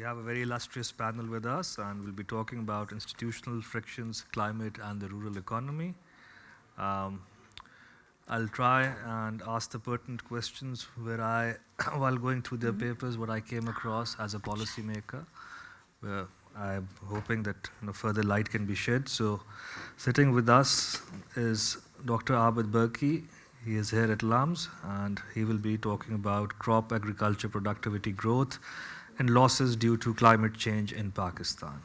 We have a very illustrious panel with us, and we'll be talking about institutional frictions, climate, and the rural economy. I'll try and ask the pertinent questions where while going through their papers, what I came across as a policymaker, where I'm hoping that further light can be shed. So, sitting with us is Dr. Abubakr. He is here at LAMS, and he will be talking about crop agriculture productivity growth and losses due to climate change in Pakistan.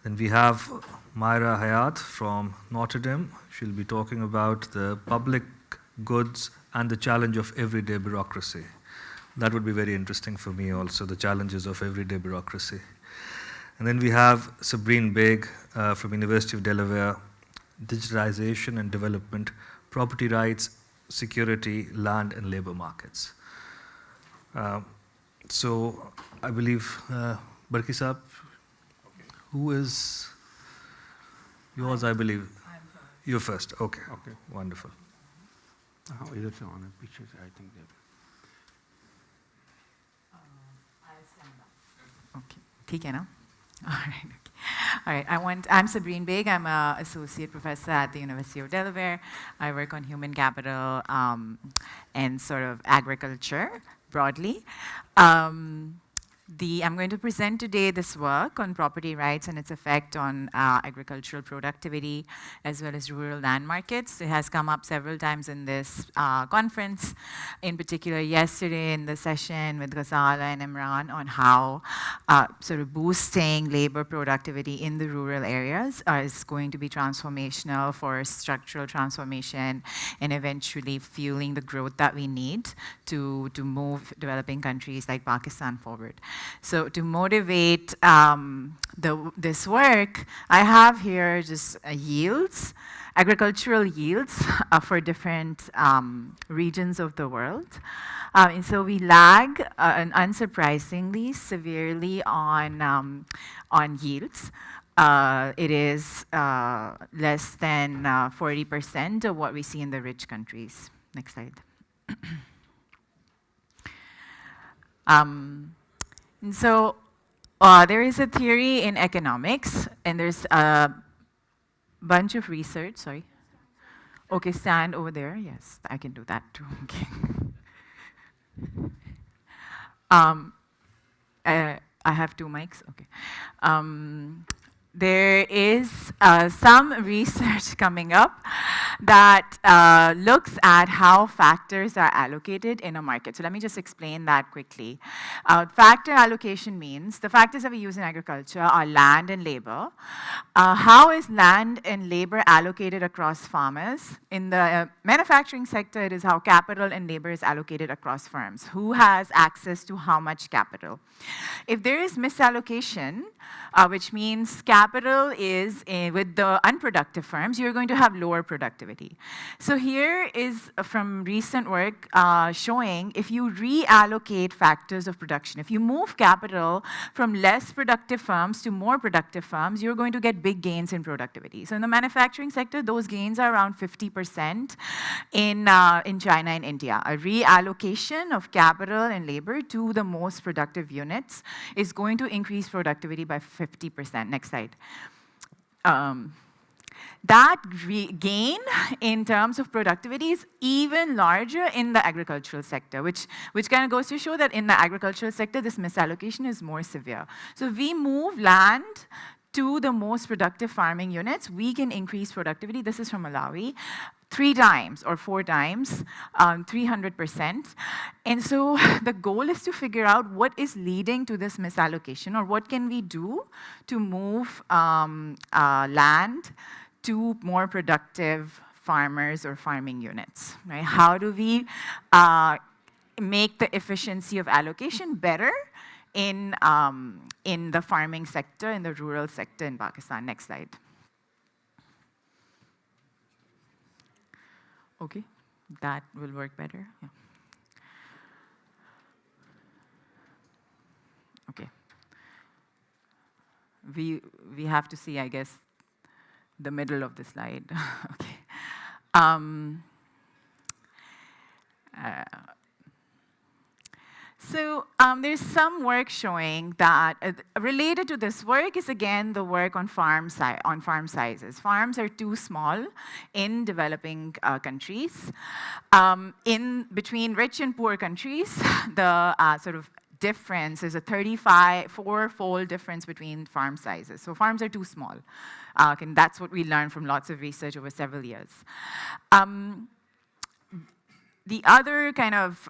Then we have Maira Hayat from Notre. She'll be talking about the public goods and the challenge of everyday bureaucracy. That would be very interesting for me also, the challenges of everyday bureaucracy. And then we have Sabrin from University of Delaware, digitalization and development, property rights, security, land and labor markets. So I believe, Barki Saab, who is yours, I believe? I'm first. You're first, okay, wonderful. How is it on the pictures? I think that. I'll stand up. Okay, ठीक है ना? All right. I'm Sabrin Beg. I'm an associate professor at the University of Delaware. I work on human capital and sort of agriculture broadly. I'm going to present today this work on property rights and its effect on agricultural productivity as well as rural land markets. It has come up several times in this conference, in particular yesterday in the session with Ghazala and Imran on how sort of boosting labor productivity in the rural areas is going to be transformational for structural transformation and eventually fueling the growth that we need to move developing countries like Pakistan forward. So to motivate this work, I have here just yields, agricultural yields for different regions of the world. And so we lag, and unsurprisingly, severely on yields. It is less than 40% of what we see in the rich countries. Next slide. And so there is a theory in economics, and there's a bunch of research, sorry. Okay, stand over there. Yes, I can do that too. Okay. I have two mics, okay. There is some research coming up that looks at how factors are allocated in a market. So let me just explain that quickly. Factor allocation means the factors that we use in agriculture are land and labor. How is land and labor allocated across farmers? In the manufacturing sector, it is how capital and labor is allocated across firms. Who has access to how much capital? If there is misallocation, which means capital is with the unproductive firms, you're going to have lower productivity. So here is from recent work showing if you reallocate factors of production, if you move capital from less productive firms to more productive firms, you're going to get big gains in productivity. So in the manufacturing sector, those gains are around 50% in China and India. A reallocation of capital and labor to the most productive units is going to increase productivity by 50%. Next slide. That gain in terms of productivity is even larger in the agricultural sector, which kind of goes to show that in the agricultural sector, this misallocation is more severe. So if we move land to the most productive farming units, we can increase productivity. This is from Malawi. 3 times or 4 times, 300%. And so the goal is to figure out what is leading to this misallocation, or what can we do to move land to more productive farmers or farming units, right? How do we make the efficiency of allocation better in the farming sector, in the rural sector in Pakistan? Next slide. Okay, that will work better. Yeah. Okay. We have to see, I guess, the middle of the slide. Okay. So there's some work showing that related to this work is again the work on farm sizes. Farms are too small in developing countries. In between rich and poor countries, the sort of difference is a 4-fold difference between farm sizes. So farms are too small. And that's what we learned from lots of research over several years. The other kind of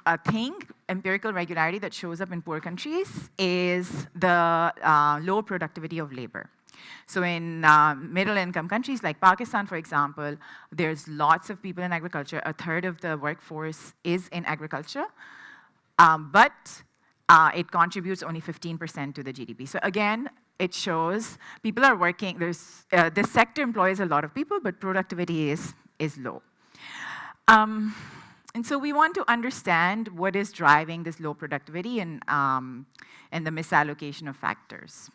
empirical regularity that shows up in poor countries is the low productivity of labor. So in middle-income countries like Pakistan, for example, there's lots of people in agriculture. A third of the workforce is in agriculture, but it contributes only 15% to the GDP. So again, it shows people are working. This sector employs a lot of people, but productivity is low. And so we want to understand what is driving this low productivity and the misallocation of factors.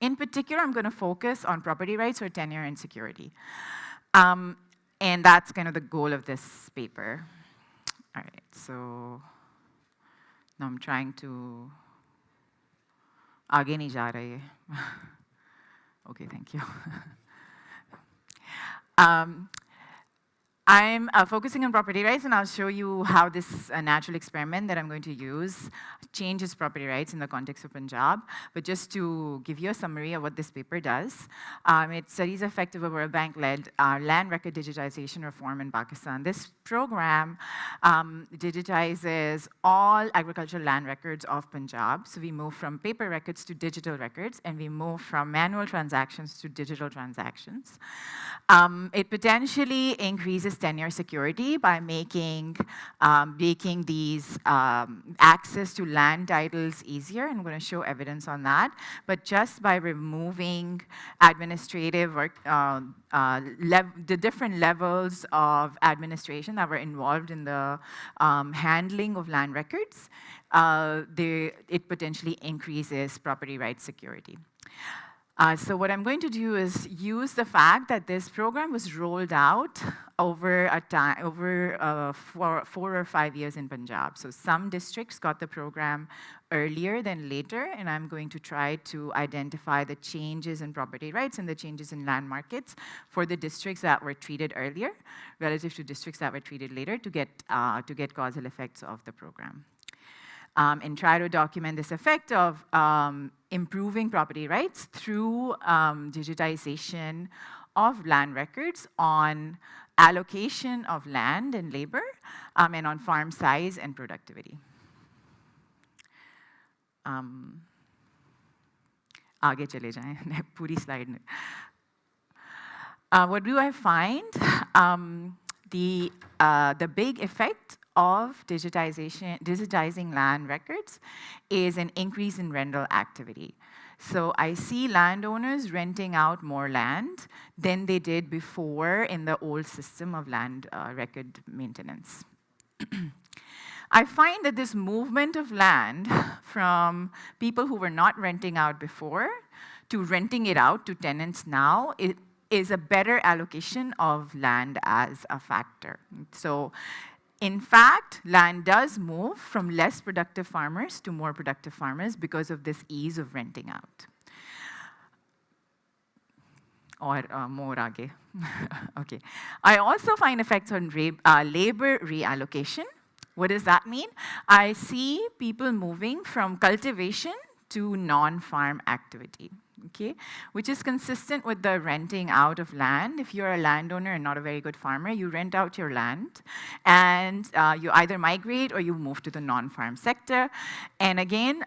In particular, I'm going to focus on property rights or tenure and security. And that's kind of the goal of this paper. All right, so now I'm trying to... Aage nahi ja rahe hai. Okay, thank you. I'm focusing on property rights, and I'll show you how this natural experiment that I'm going to use changes property rights in the context of Punjab. But just to give you a summary of what this paper does, it studies the effect of a World Bank-led land record digitization reform in Pakistan. This program digitizes all agricultural land records of Punjab. So we move from paper records to digital records, and we move from manual transactions to digital transactions. It potentially increases tenure security by making these access to land titles easier. I'm going to show evidence on that. But just by removing administrative work, the different levels of administration that were involved in the handling of land records, it potentially increases property rights security. So what I'm going to do is use the fact that this program was rolled out over 4 or 5 years in Punjab. So some districts got the program earlier than later, and I'm going to try to identify the changes in property rights and the changes in land markets for the districts that were treated earlier relative to districts that were treated later to get causal effects of the program. And try to document this effect of improving property rights through digitization of land records on allocation of land and labor, and on farm size and productivity. Aage chale jaएं, पूरी slide. What do I find? The big effect of digitizing land records is an increase in rental activity. So I see landowners renting out more land than they did before in the old system of land record maintenance. I find that this movement of land from people who were not renting out before to renting it out to tenants now, it is a better allocation of land as a factor. So in fact, land does move from less productive farmers to more productive farmers because of this ease of renting out. Or more aage. Okay. I also find effects on labor reallocation. What does that mean? I see people moving from cultivation to non-farm activity. Okay, which is consistent with the renting out of land. If you're a landowner and not a very good farmer, you rent out your land, and you either migrate or you move to the non-farm sector. And again,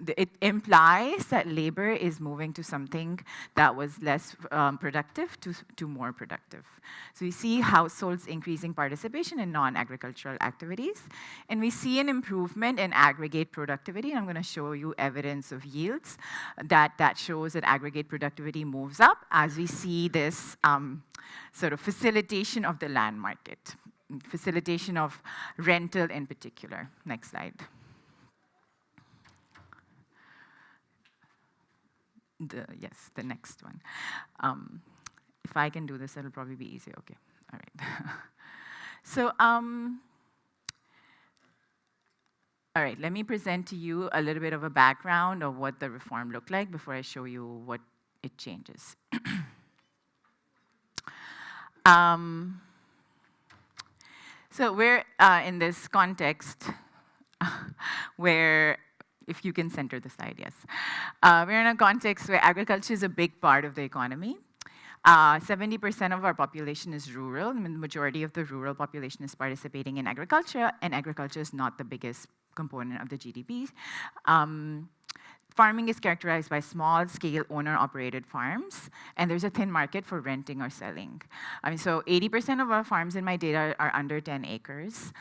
it implies that labor is moving to something that was less productive to more productive. So we see households increasing participation in non-agricultural activities, and we see an improvement in aggregate productivity. And I'm going to show you evidence of yields that shows that aggregate productivity moves up as we see this sort of facilitation of the land market, facilitation of rental in particular. Next slide. The next one. If I can do this, it'll probably be easier. Okay, all right. So All right, let me present to you a little bit of a background of what the reform looked like before I show you what it changes. um, so we're in this context where, if you can center the slide, yes. We're in a context where agriculture is a big part of the economy. 70% of our population is rural, and the majority of the rural population is participating in agriculture, and agriculture is not the biggest component of the GDP. Farming is characterized by small-scale owner-operated farms, and there's a thin market for renting or selling. So 80% of our farms in my data are under 10 acres,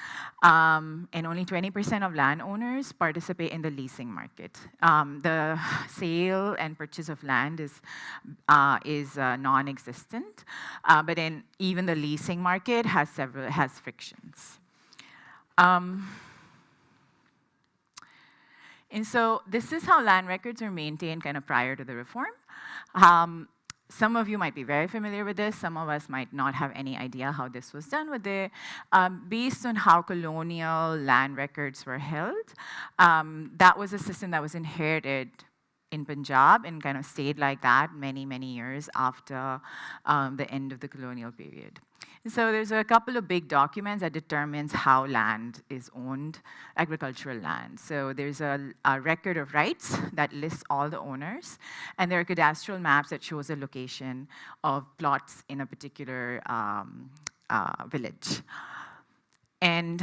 and only 20% of landowners participate in the leasing market. The sale and purchase of land is non-existent, but even the leasing market has frictions. And so this is how land records are maintained kind of prior to the reform. Some of you might be very familiar with this. Some of us might not have any idea how this was done with it. Based on how colonial land records were held, that was a system that was inherited in Punjab and kind of stayed like that many, many years after the end of the colonial period. So there's a couple of big documents that determines how land is owned, agricultural land. So there's a record of rights that lists all the owners, and there are cadastral maps that shows the location of plots in a particular village. And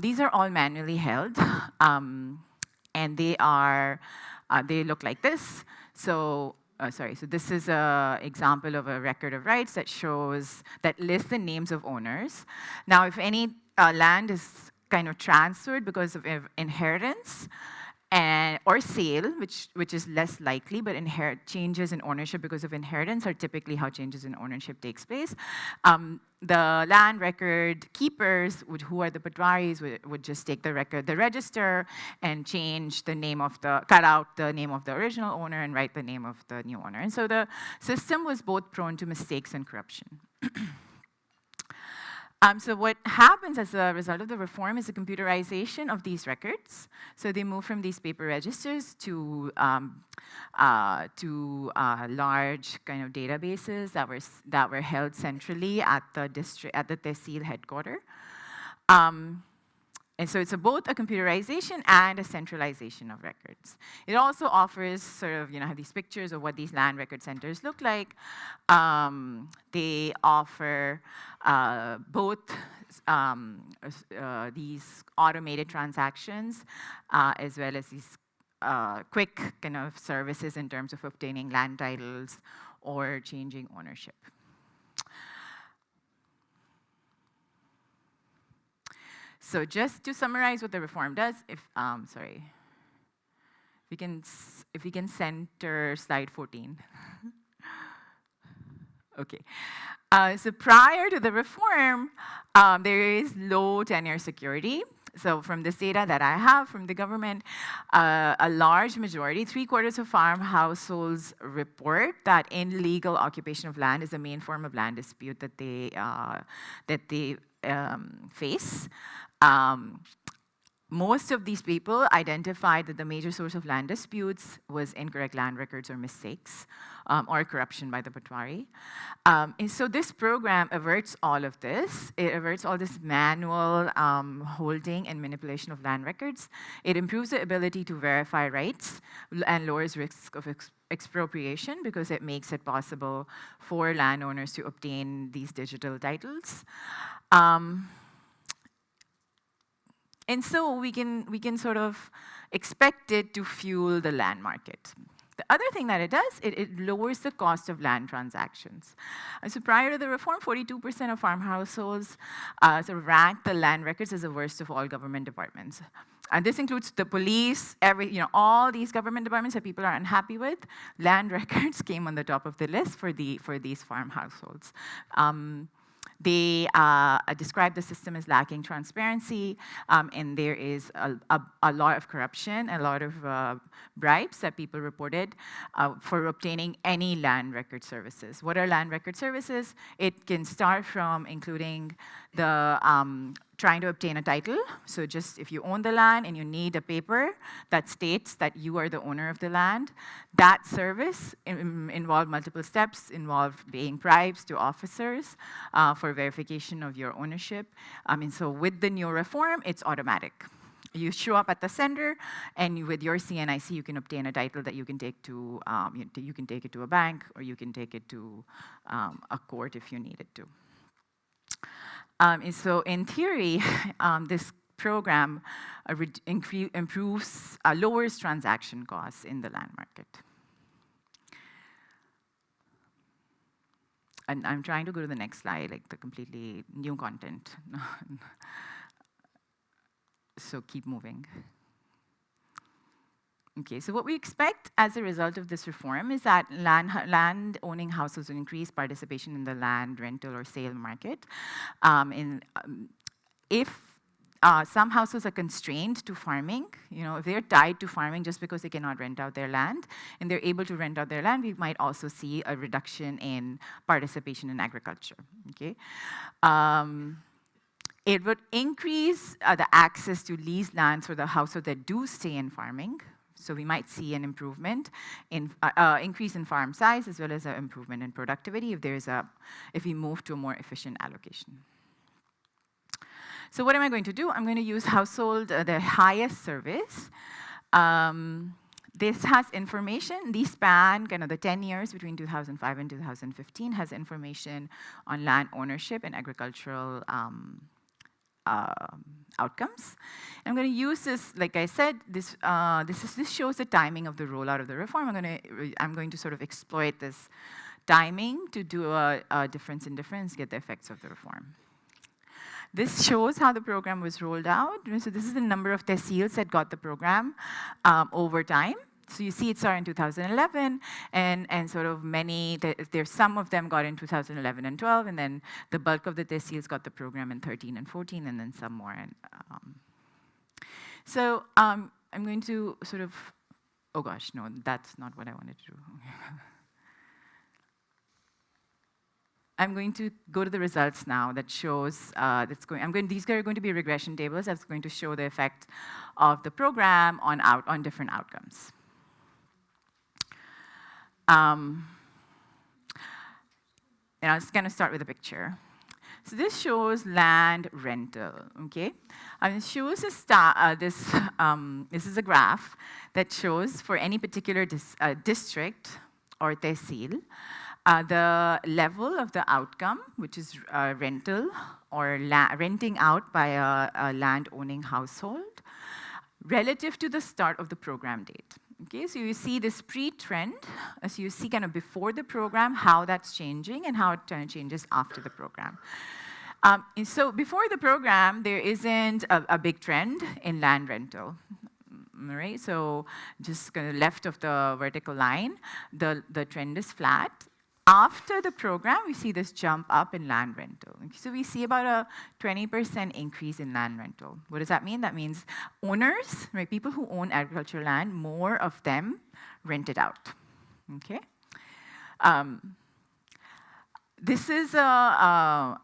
these are all manually held, and they look like this. So this is an example of a record of rights that lists the names of owners. Now, if any land is kind of transferred because of inheritance or sale, which is less likely, but changes in ownership because of inheritance are typically how changes in ownership takes place. The land record keepers, who are the patwaris, would just take the register, and change the name cut out the name of the original owner and write the name of the new owner. And so the system was both prone to mistakes and corruption. So what happens as a result of the reform is the computerization of these records. So they move from these paper registers to large kind of databases that were held centrally at the Tehsil headquarters. And so it's both a computerization and a centralization of records. It also offers sort of, have these pictures of what these land record centers look like. They offer both these automated transactions as well as these quick kind of services in terms of obtaining land titles or changing ownership. So just to summarize what the reform does, if we can center slide 14. Okay. So prior to the reform, there is low tenure security. So from this data that I have from the government, a large majority, 3/4 of farm households report that illegal occupation of land is the main form of land dispute that they face. Most of these people identified that the major source of land disputes was incorrect land records or mistakes or corruption by the Patwari. And so this program averts all of this. It averts all this manual holding and manipulation of land records. It improves the ability to verify rights and lowers risk of expropriation because it makes it possible for landowners to obtain these digital titles. And so we can sort of expect it to fuel the land market. The other thing that it does, it lowers the cost of land transactions. So prior to the reform, 42% of farm households sort of ranked the land records as the worst of all government departments. And this includes the police, all these government departments that people are unhappy with. Land records came on the top of the list for these farm households. They describe the system as lacking transparency, and there is a lot of corruption, a lot of bribes that people reported for obtaining any land record services. What are land record services? It can start from including trying to obtain a title. So just if you own the land and you need a paper that states that you are the owner of the land, that service involved multiple steps, involved paying bribes to officers for verification of your ownership. And so with the new reform, it's automatic. You show up at the center, and with your CNIC, you can obtain a title that you can take to, you can take it to a bank, or you can take it to a court if you needed to. And so in theory, this program lowers transaction costs in the land market. And I'm trying to go to the next slide, like the completely new content. So keep moving. Okay, so what we expect as a result of this reform is that land-owning households will increase participation in the land rental or sale market. If some households are constrained to farming, if they're tied to farming just because they cannot rent out their land, and they're able to rent out their land, we might also see a reduction in participation in agriculture. Okay. It would increase the access to leased lands for the households that do stay in farming. So we might see an improvement in increase in farm size, as well as an improvement in productivity if we move to a more efficient allocation. So what am I going to do? I'm going to use household the highest service. This has information. These span kind of the 10 years between 2005 and 2015 has information on land ownership and agricultural outcomes. And I'm going to use this, like I said, this shows the timing of the rollout of the reform. I'm going to sort of exploit this timing to do a difference in difference, get the effects of the reform. This shows how the program was rolled out. So this is the number of tehsils that got the program over time. So you see it started in 2011, and sort of there's some of them got in 2011 and 12, and then the bulk of the tehsils got the program in 13 and 14, and then some more. So I'm going to sort of, oh gosh, no, that's not what I wanted to do. I'm going to go to the results now that shows these are going to be regression tables that's going to show the effect of the program on different outcomes. And I was going to start with a picture. So this shows land rental, okay? And it shows this is a graph that shows for any particular district or tehsil, the level of the outcome, which is rental or renting out by a land-owning household, relative to the start of the program date. Okay, so you see this pre-trend, so you see kind of before the program how that's changing and how it changes after the program. And so before the program, there isn't a big trend in land rental. All right, so just kind of left of the vertical line, the trend is flat. After the program, we see this jump up in land rental. So we see about a 20% increase in land rental. What does that mean? That means owners, right, people who own agricultural land, more of them rent it out. Okay? This is a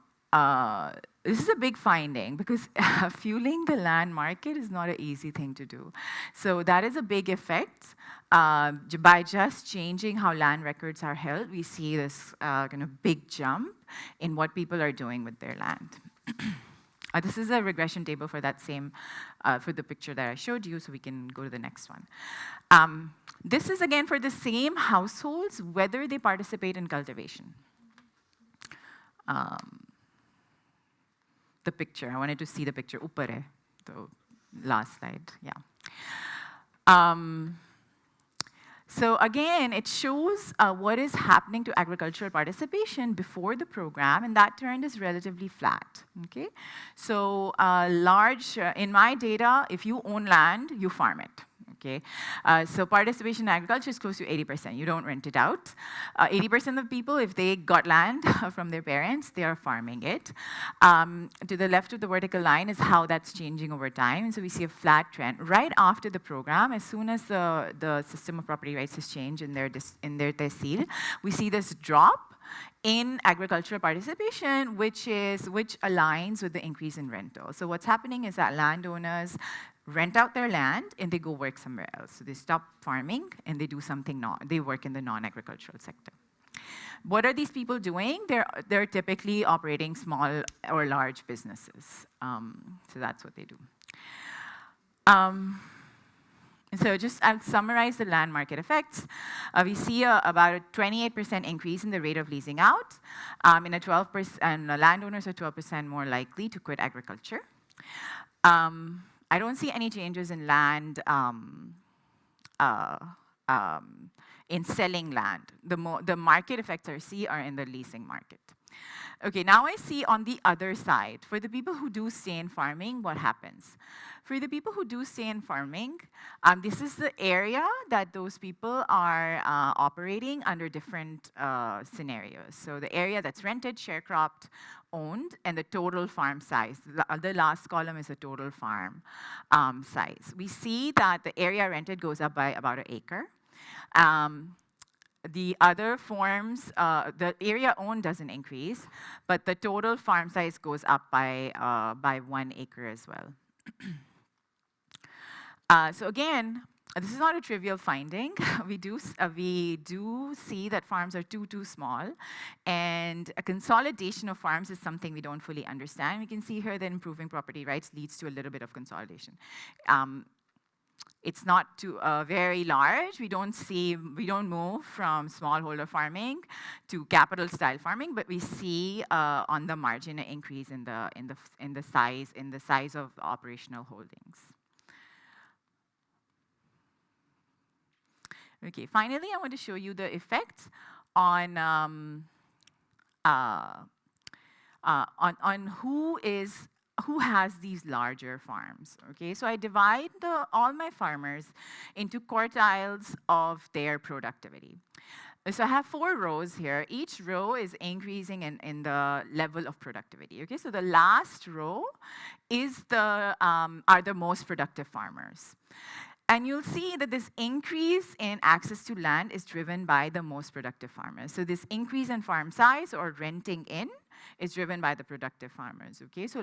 big finding because fueling the land market is not an easy thing to do. So that is a big effect. By just changing how land records are held, we see this kind of big jump in what people are doing with their land. This is a regression table for that same, for the picture that I showed you, so we can go to the next one. This is again for the same households, whether they participate in cultivation. The picture, I wanted to see the picture, upare, the last slide, yeah. So again, it shows what is happening to agricultural participation before the program, and that trend is relatively flat, okay? So in my data, if you own land, you farm it, okay? So participation in agriculture is close to 80%. You don't rent it out. 80% of people, if they got land from their parents, they are farming it. To the left of the vertical line is how that's changing over time. And so we see a flat trend. Right after the program, as soon as the system of property rights has changed in their tehsil, we see this drop in agricultural participation, which aligns with the increase in rental. So what's happening is that landowners rent out their land and they go work somewhere else. So they stop farming and they do something they work in the non-agricultural sector. What are these people doing? They're typically operating small or large businesses. So that's what they do. So just I'll summarize the land market effects. We see about a 28% increase in the rate of leasing out, and landowners are 12% more likely to quit agriculture. I don't see any changes in land in selling land. The market effects I see are in the leasing market. Okay, now I see on the other side, for the people who do stay in farming, what happens? For the people who do stay in farming, this is the area that those people are operating under different scenarios. So the area that's rented, sharecropped, owned, and the total farm size. The last column is the total farm size. We see that the area rented goes up by about an acre. The other forms, the area owned doesn't increase, but the total farm size goes up by 1 acre as well. So again, this is not a trivial finding. We do see that farms are too small, and a consolidation of farms is something we don't fully understand. We can see here that improving property rights leads to a little bit of consolidation. It's not too very large. We don't move from smallholder farming to capital style farming, but we see on the margin an increase in the size of the operational holdings. Okay, finally, I want to show you the effects on who has these larger farms. Okay, so I divide all my farmers into quartiles of their productivity. So I have 4 rows here. Each row is increasing in the level of productivity. Okay, so the last row is are the most productive farmers. And you'll see that this increase in access to land is driven by the most productive farmers. So this increase in farm size or renting in is driven by the productive farmers. Okay, so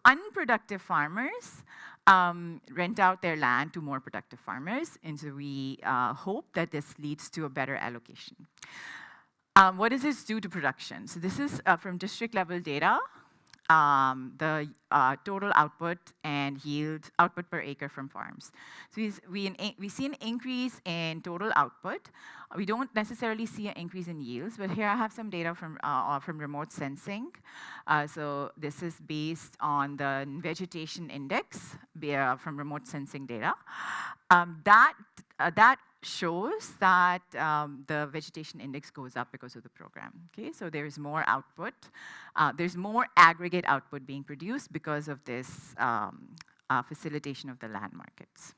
unproductive farmers rent out their land to more productive farmers, and so we hope that this leads to a better allocation. What does this do to production? So this is from district level data. The total output and yield output per acre from farms. So we see an increase in total output. We don't necessarily see an increase in yields, but here I have some data from remote sensing. So this is based on the vegetation index from remote sensing data. That shows that the vegetation index goes up because of the program. Okay, so there is more output. There's more aggregate output being produced because of this facilitation of the land markets.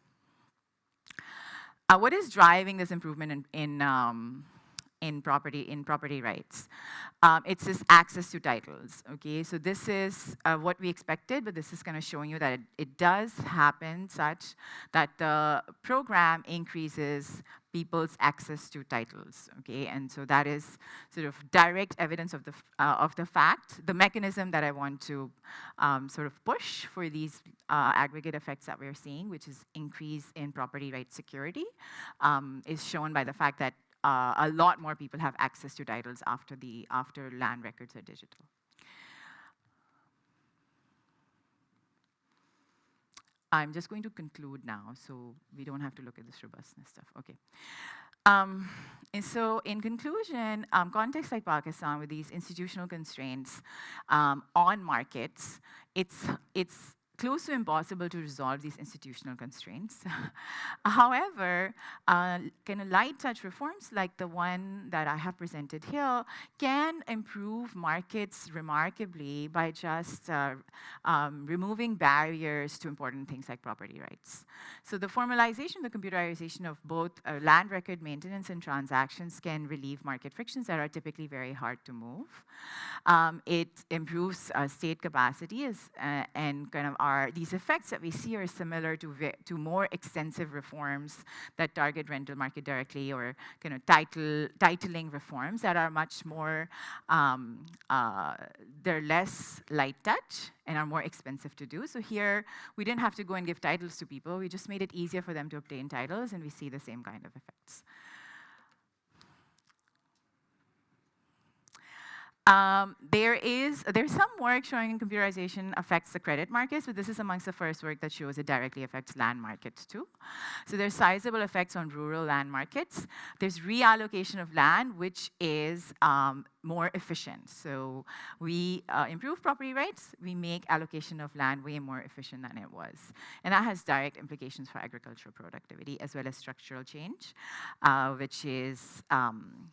What is driving this improvement in property rights? It's this access to titles. Okay, so this is what we expected, but this is kind of showing you that it does happen such that the program increases people's access to titles. Okay, and so that is sort of direct evidence of the fact, the mechanism that I want to sort of push for these aggregate effects that we're seeing, which is increase in property right security, is shown by the fact that a lot more people have access to titles after land records are digital. I'm just going to conclude now, so we don't have to look at this robustness stuff. Okay. And so in conclusion, contexts like Pakistan with these institutional constraints on markets, it's close to impossible to resolve these institutional constraints. However, kind of light touch reforms like the one that I have presented here can improve markets remarkably by just removing barriers to important things like property rights. So the formalization, the computerization of both land record maintenance and transactions can relieve market frictions that are typically very hard to move. It improves state capacity and kind of these effects that we see are similar to more extensive reforms that target rental market directly, or kind of titling reforms that are much more, they're less light touch and are more expensive to do. So here, we didn't have to go and give titles to people. We just made it easier for them to obtain titles, and we see the same kind of effects. There's some work showing computerization affects the credit markets, but this is amongst the first work that shows it directly affects land markets too. So there's sizable effects on rural land markets. There's reallocation of land, which is more efficient. So we improve property rights, we make allocation of land way more efficient than it was. And that has direct implications for agricultural productivity as well as structural change,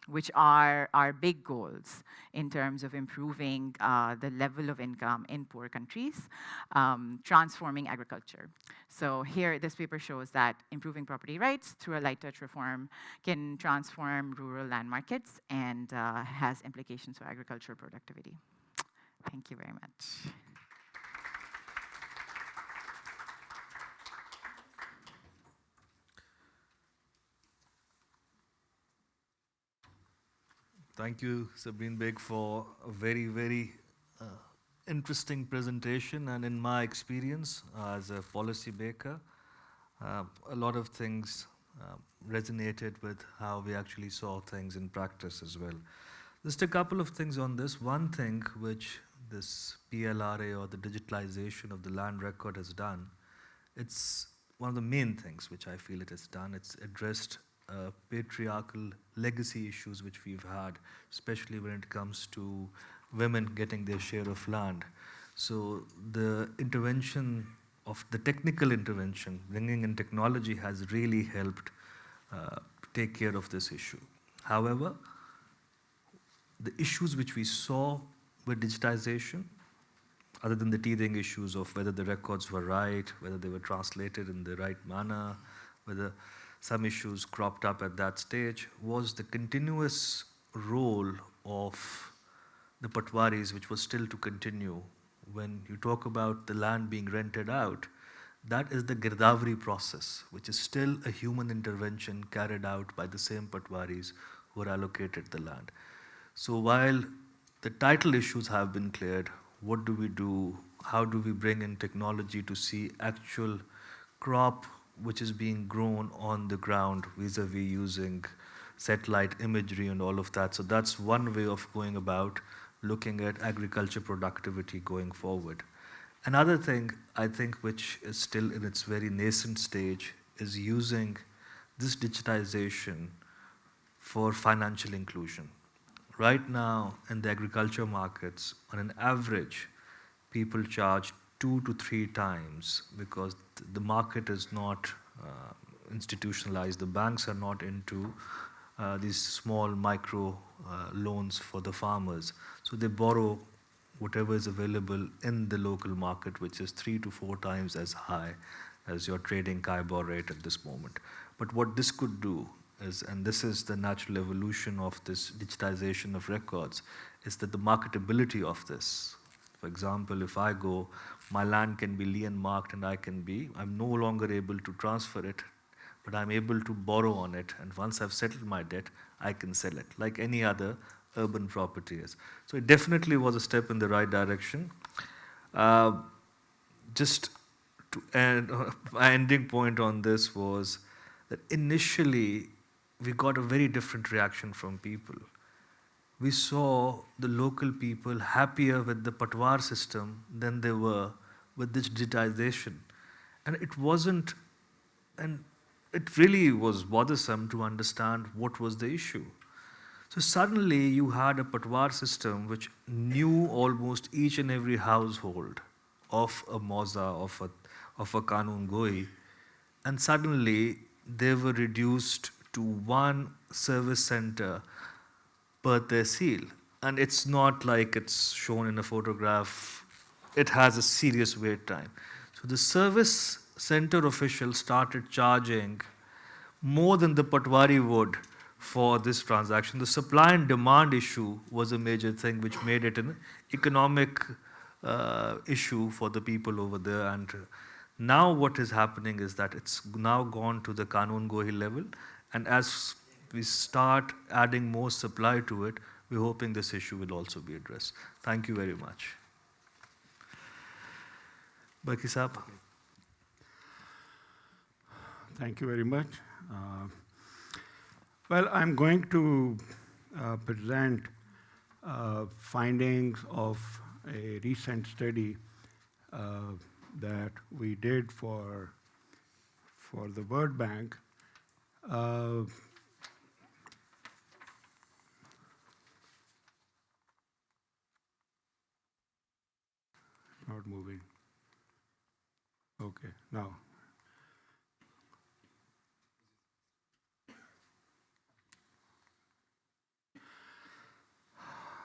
which are our big goals in terms of improving the level of income in poor countries, transforming agriculture. So here, this paper shows that improving property rights through a light touch reform can transform rural land markets and has implications for agricultural productivity. Thank you very much. Thank you, Sabrin Beg, for a very, very interesting presentation. And in my experience as a policy maker, a lot of things resonated with how we actually saw things in practice as well. Just a couple of things on this. One thing which this PLRA, or the digitalization of the land record, has done, it's one of the main things which I feel it has done. It's addressed patriarchal legacy issues which we've had, especially when it comes to women getting their share of land. So the intervention of the technical intervention, bringing in technology, has really helped take care of this issue. However, the issues which we saw with digitization, other than the teething issues of whether the records were right, whether they were translated in the right manner, whether some issues cropped up at that stage, was the continuous role of the patwaris, which was still to continue. When you talk about the land being rented out, that is the Girdavari process, which is still a human intervention carried out by the same patwaris who are allocated the land. So while the title issues have been cleared, what do we do? How do we bring in technology to see actual crop which is being grown on the ground vis-a-vis using satellite imagery and all of that? So that's one way of going about looking at agriculture productivity going forward. Another thing, I think, which is still in its very nascent stage, is using this digitization for financial inclusion. Right now, in the agriculture markets, on an average, people charge 2 to 3 times because the market is not institutionalized. The banks are not into these small micro loans for the farmers. So they borrow whatever is available in the local market, which is 3 to 4 times as high as your trading KIBOR rate at this moment. But what this could do is, and this is the natural evolution of this digitization of records, is that the marketability of this. For example, if I go, my land can be lien marked and I'm no longer able to transfer it, but I'm able to borrow on it. And once I've settled my debt, I can sell it, like any other urban property is. So it definitely was a step in the right direction. Just to end, my ending point on this was that initially we got a very different reaction from people. We saw the local people happier with the patwar system than they were with this digitization. And it really was bothersome to understand what was the issue. So suddenly you had a patwar system which knew almost each and every household of a Moza, of a Kanun Goi, and suddenly they were reduced to one service center per tehsil. And it's not like it's shown in a photograph. It has a serious wait time. So the service center official started charging more than the patwari would for this transaction. The supply and demand issue was a major thing which made it an economic issue for the people over there. And now what is happening is that it's now gone to the Kanun Gohi level, and as we start adding more supply to it, we're hoping this issue will also be addressed. Thank you very much. Baki Saab. Thank you very much. Well, I'm going to present findings of a recent study that we did for the World Bank. Not moving. Okay, now.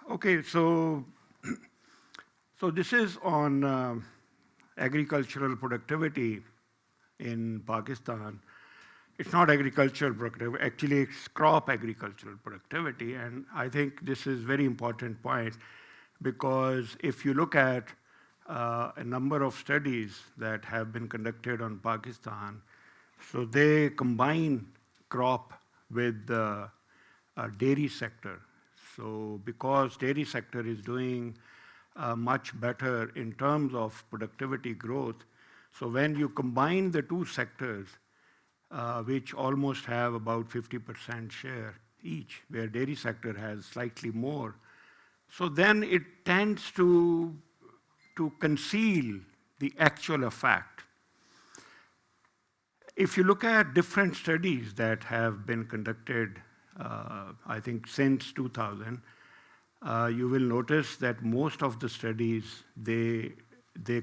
Okay, so this is on agricultural productivity in Pakistan. It's not agricultural productivity, actually it's crop agricultural productivity, and I think this is very important point because if you look at a number of studies that have been conducted on Pakistan, so they combine crop with the dairy sector. So because dairy sector is doing much better in terms of productivity growth, so when you combine the two sectors, which almost have about 50% share each, where dairy sector has slightly more, so then it tends to conceal the actual effect. If you look at different studies that have been conducted, I think since 2000, you will notice that most of the studies, they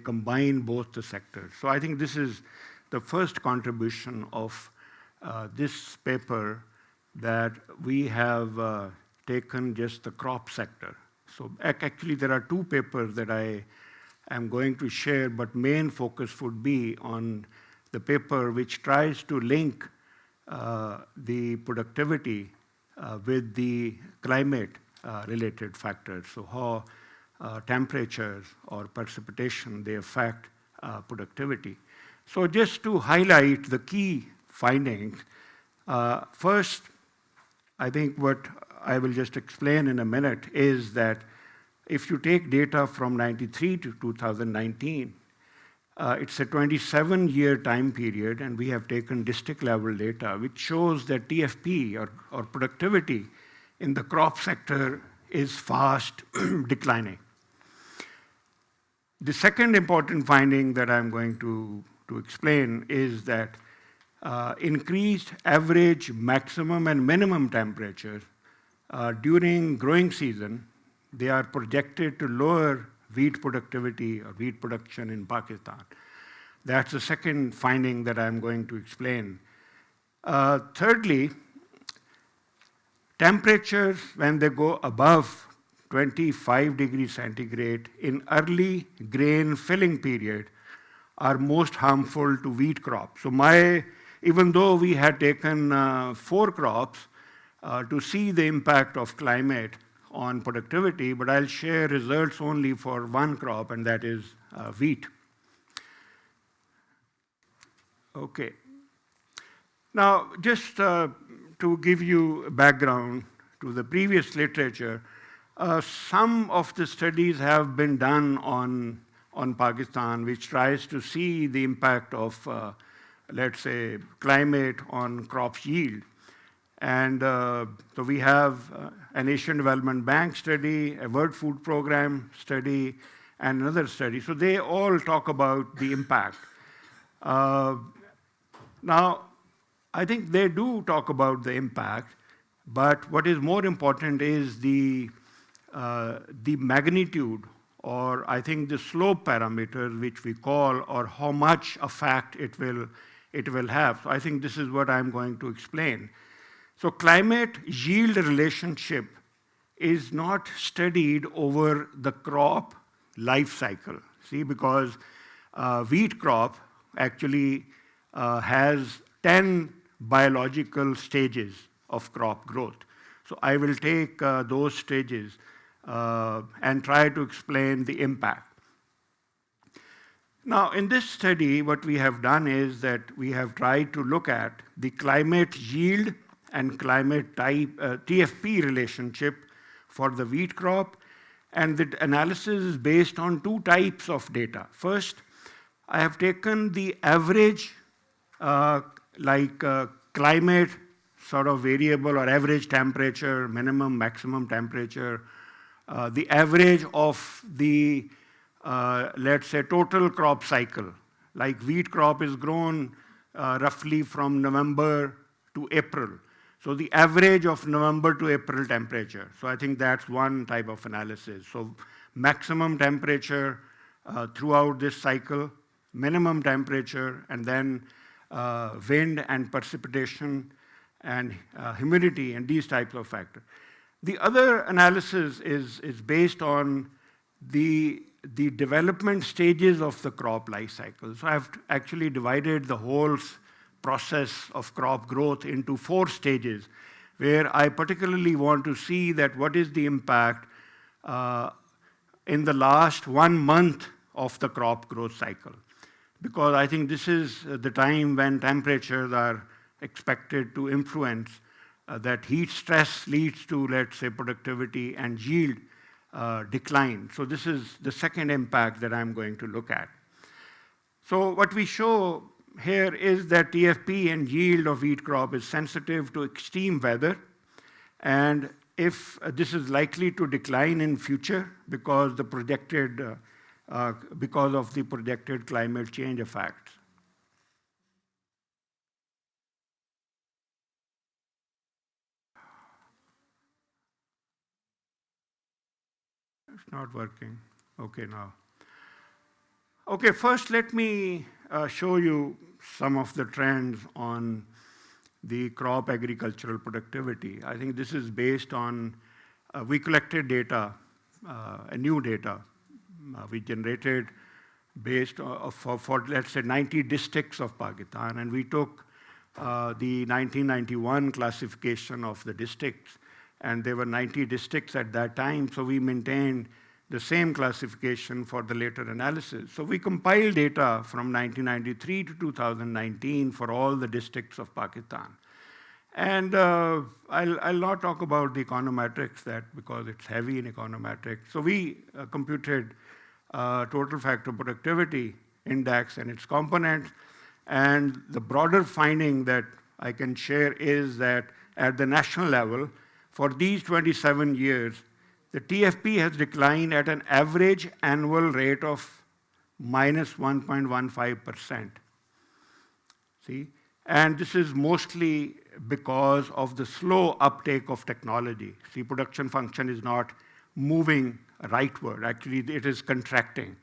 combine both the sectors. So I think this is the first contribution of this paper that we have taken just the crop sector. So actually there are two papers that I am going to share, but main focus would be on the paper which tries to link the productivity with the climate related factors. So how temperatures or precipitation, they affect productivity. So just to highlight the key findings, first, I think what I will just explain in a minute is that if you take data from 93 to 2019, it's a 27-year time period, and we have taken district level data, which shows that TFP or productivity in the crop sector is fast declining. The second important finding that I'm going to explain is that increased average maximum and minimum temperatures during growing season, they are projected to lower wheat productivity or wheat production in Pakistan. That's the second finding that I'm going to explain. Thirdly, temperatures when they go above 25 degrees centigrade in early grain filling period are most harmful to wheat crops. So even though we had taken 4 crops to see the impact of climate on productivity, but I'll share results only for one crop, and that is wheat. Okay. Now, just to give you a background to the previous literature, some of the studies have been done on Pakistan, which tries to see the impact of, let's say, climate on crop yield. And so we have an Asian Development Bank study, a World Food Program study, and another study. So they all talk about the impact. Now, I think they do talk about the impact, but what is more important is the magnitude, or I think the slope parameter, which we call, or how much effect it will have. So I think this is what I'm going to explain. So climate yield relationship is not studied over the crop life cycle. See, because wheat crop actually has 10 biological stages of crop growth. So I will take those stages and try to explain the impact. Now, in this study, what we have done is that we have tried to look at the climate yield and climate type TFP relationship for the wheat crop, and the analysis is based on two types of data. First, I have taken the average climate sort of variable or average temperature, minimum, maximum temperature, the average of the, let's say, total crop cycle. Like wheat crop is grown roughly from November to April. So the average of November to April temperature. So I think that's one type of analysis. So maximum temperature throughout this cycle, minimum temperature, and then wind and precipitation and humidity and these types of factors. The other analysis is based on the development stages of the crop life cycle. So I've actually divided the whole process of crop growth into 4 stages, where I particularly want to see that what is the impact in the last 1 month of the crop growth cycle. Because I think this is the time when temperatures are expected to influence that heat stress leads to, let's say, productivity and yield decline. So this is the second impact that I'm going to look at. So what we show here is that TFP and yield of wheat crop is sensitive to extreme weather, and if this is likely to decline in future because the projected because of the projected climate change effects. It's not working. Okay, now. Okay, first let me show you some of the trends on the crop agricultural productivity. I think this is based on, we collected data, new data, we generated based for, let's say, 90 districts of Pakistan, and we took the 1991 classification of the districts, and there were 90 districts at that time, so we maintained the same classification for the later analysis. So we compiled data from 1993 to 2019 for all the districts of Pakistan. And I'll not talk about the econometrics because it's heavy in econometrics. So we computed total factor productivity index and its components. And the broader finding that I can share is that at the national level, for these 27 years, the TFP has declined at an average annual rate of minus 1.15%. See? And this is mostly because of the slow uptake of technology. See, production function is not moving rightward. Actually, it is contracting.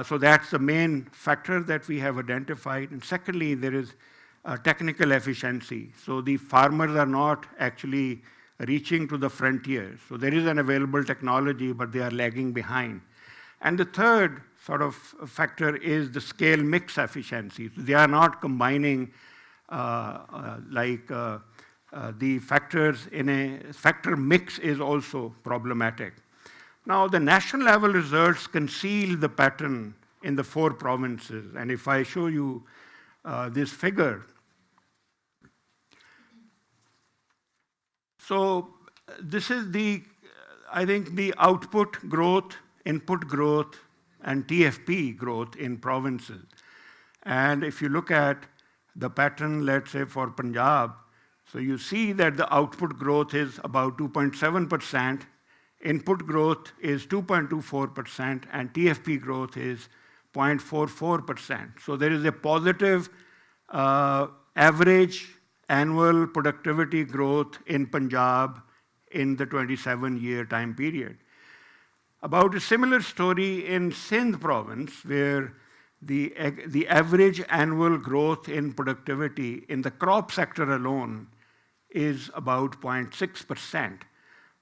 So that's the main factor that we have identified. And secondly, there is technical efficiency. So the farmers are not actually reaching to the frontier. So there is an available technology, but they are lagging behind. And the third sort of factor is the scale mix efficiency. So they are not combining the factors in a factor mix is also problematic. Now, the national level results conceal the pattern in the 4 provinces. And if I show you this figure, so this is I think the output growth, input growth, and TFP growth in provinces. And if you look at the pattern, let's say for Punjab, so you see that the output growth is about 2.7%, input growth is 2.24%, and TFP growth is 0.44%. So there is a positive average annual productivity growth in Punjab in the 27-year time period. About a similar story in Sindh province, where the average annual growth in productivity in the crop sector alone is about 0.6%.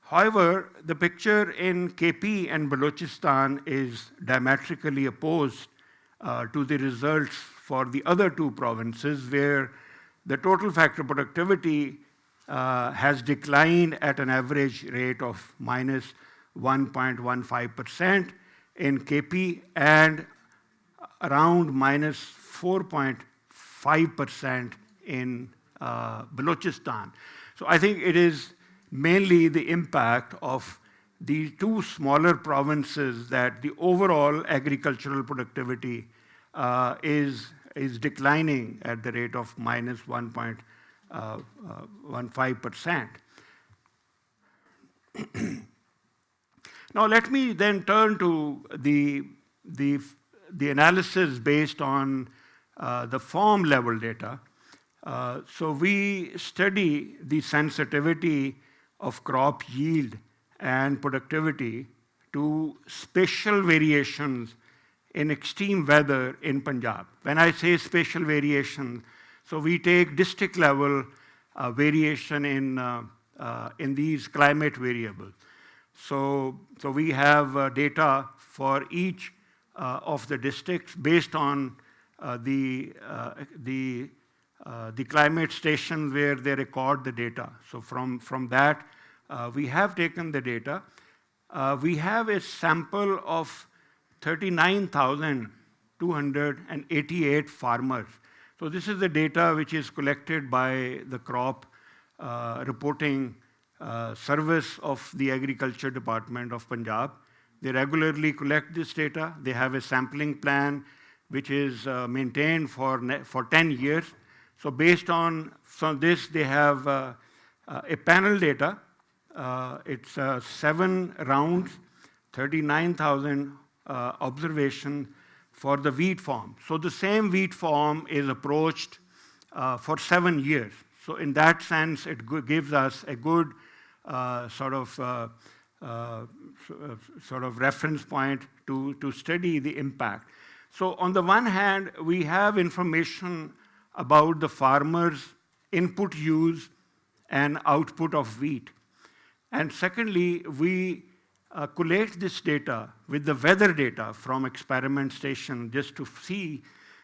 However, the picture in KP and Balochistan is diametrically opposed to the results for the other 2 provinces, where the total factor productivity has declined at an average rate of minus 1.15% in KP and around minus 4.5% in Balochistan. So I think it is mainly the impact of the two smaller provinces that the overall agricultural productivity is declining at the rate of minus 1.15%. Now let me then turn to the analysis based on the farm level data. So we study the sensitivity of crop yield and productivity to spatial variations in extreme weather in Punjab. When I say spatial variation, so we take district level variation in these climate variables. So we have data for each of the districts based on the climate stations where they record the data. So from that, we have taken the data. We have a sample of 39,288 farmers. So this is the data which is collected by the crop reporting service of the Agriculture Department of Punjab. They regularly collect this data. They have a sampling plan which is maintained for 10 years. So based on this, they have a panel data. It's 7 rounds, 39,000 observation for the wheat farm. So the same wheat farm is approached for 7 years. So in that sense, it gives us a good sort of reference point to study the impact. So on the one hand, we have information about the farmers' input use and output of wheat. And secondly, we collate this data with the weather data from experiment station just to see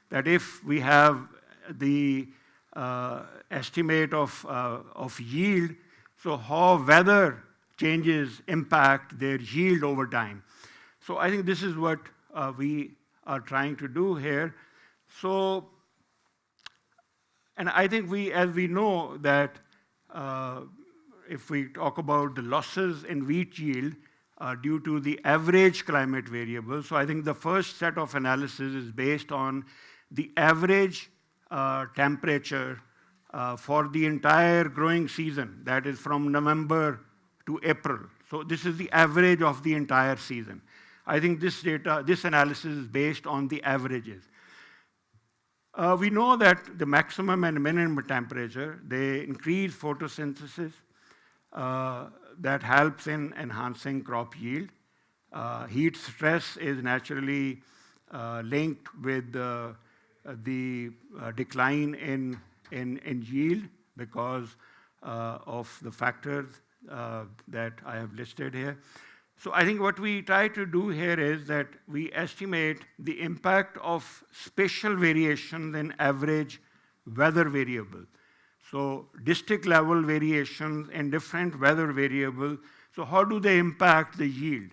that if we have the estimate of yield, so how weather changes impact their yield over time. So I think this is what we are trying to do here. So, and I think as we know that if we talk about the losses in wheat yield due to the average climate variable, so I think the first set of analysis is based on the average temperature for the entire growing season, that is from November to April. So this is the average of the entire season. I think this analysis is based on the averages. We know that the maximum and minimum temperature, they increase photosynthesis that helps in enhancing crop yield. Heat stress is naturally linked with the decline in yield because of the factors that I have listed here. So I think what we try to do here is that we estimate the impact of spatial variations in average weather variable. So district level variations in different weather variables. So how do they impact the yield?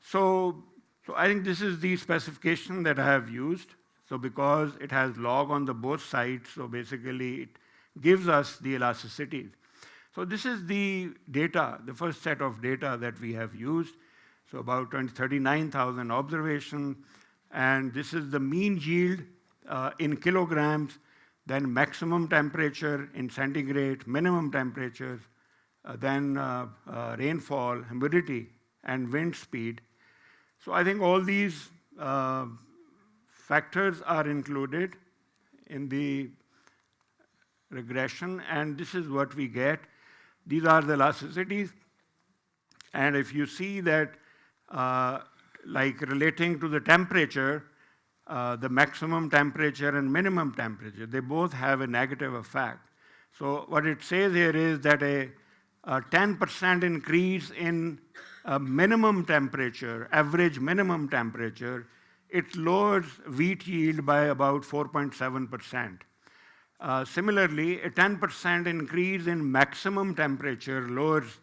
So I think this is the specification that I have used. So because it has log on the both sides, so basically it gives us the elasticity. So this is the data, the first set of data that we have used. So about 39,000 observations. And this is the mean yield in kilograms, then maximum temperature in centigrade, minimum temperature, then rainfall, humidity, and wind speed. So I think all these factors are included in the regression, and this is what we get. These are the elasticities. And if you see that, like relating to the temperature, the maximum temperature and minimum temperature, they both have a negative effect. So what it says here is that a 10% increase in minimum temperature, average minimum temperature, it lowers wheat yield by about 4.7%. Similarly, a 10% increase in maximum temperature lowers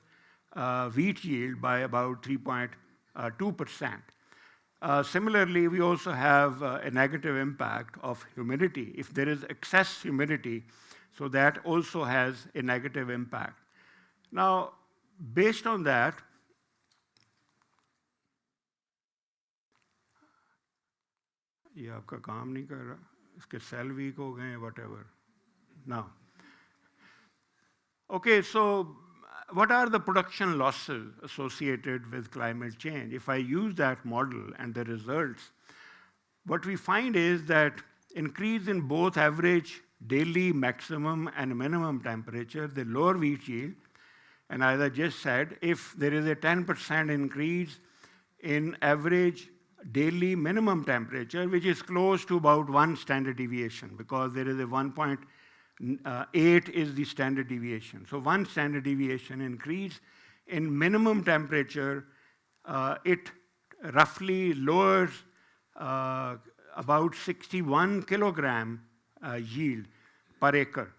wheat yield by about 3.2%. Similarly, we also have a negative impact of humidity. If there is excess humidity, so that also has a negative impact. Now, based on that, ये आपका काम नहीं कर रहा, इसके cell weak हो गए, whatever. Now, okay, so what are the production losses associated with climate change? If I use that model and the results, what we find is that increase in both average daily maximum and minimum temperature, the lower wheat yield, and as I just said, if there is a 10% increase in average daily minimum temperature, which is close to about 1 standard deviation, because there is a 1.8 is the standard deviation. So 1 standard deviation increase in minimum temperature, it roughly lowers about 61 kilogram yield per acre.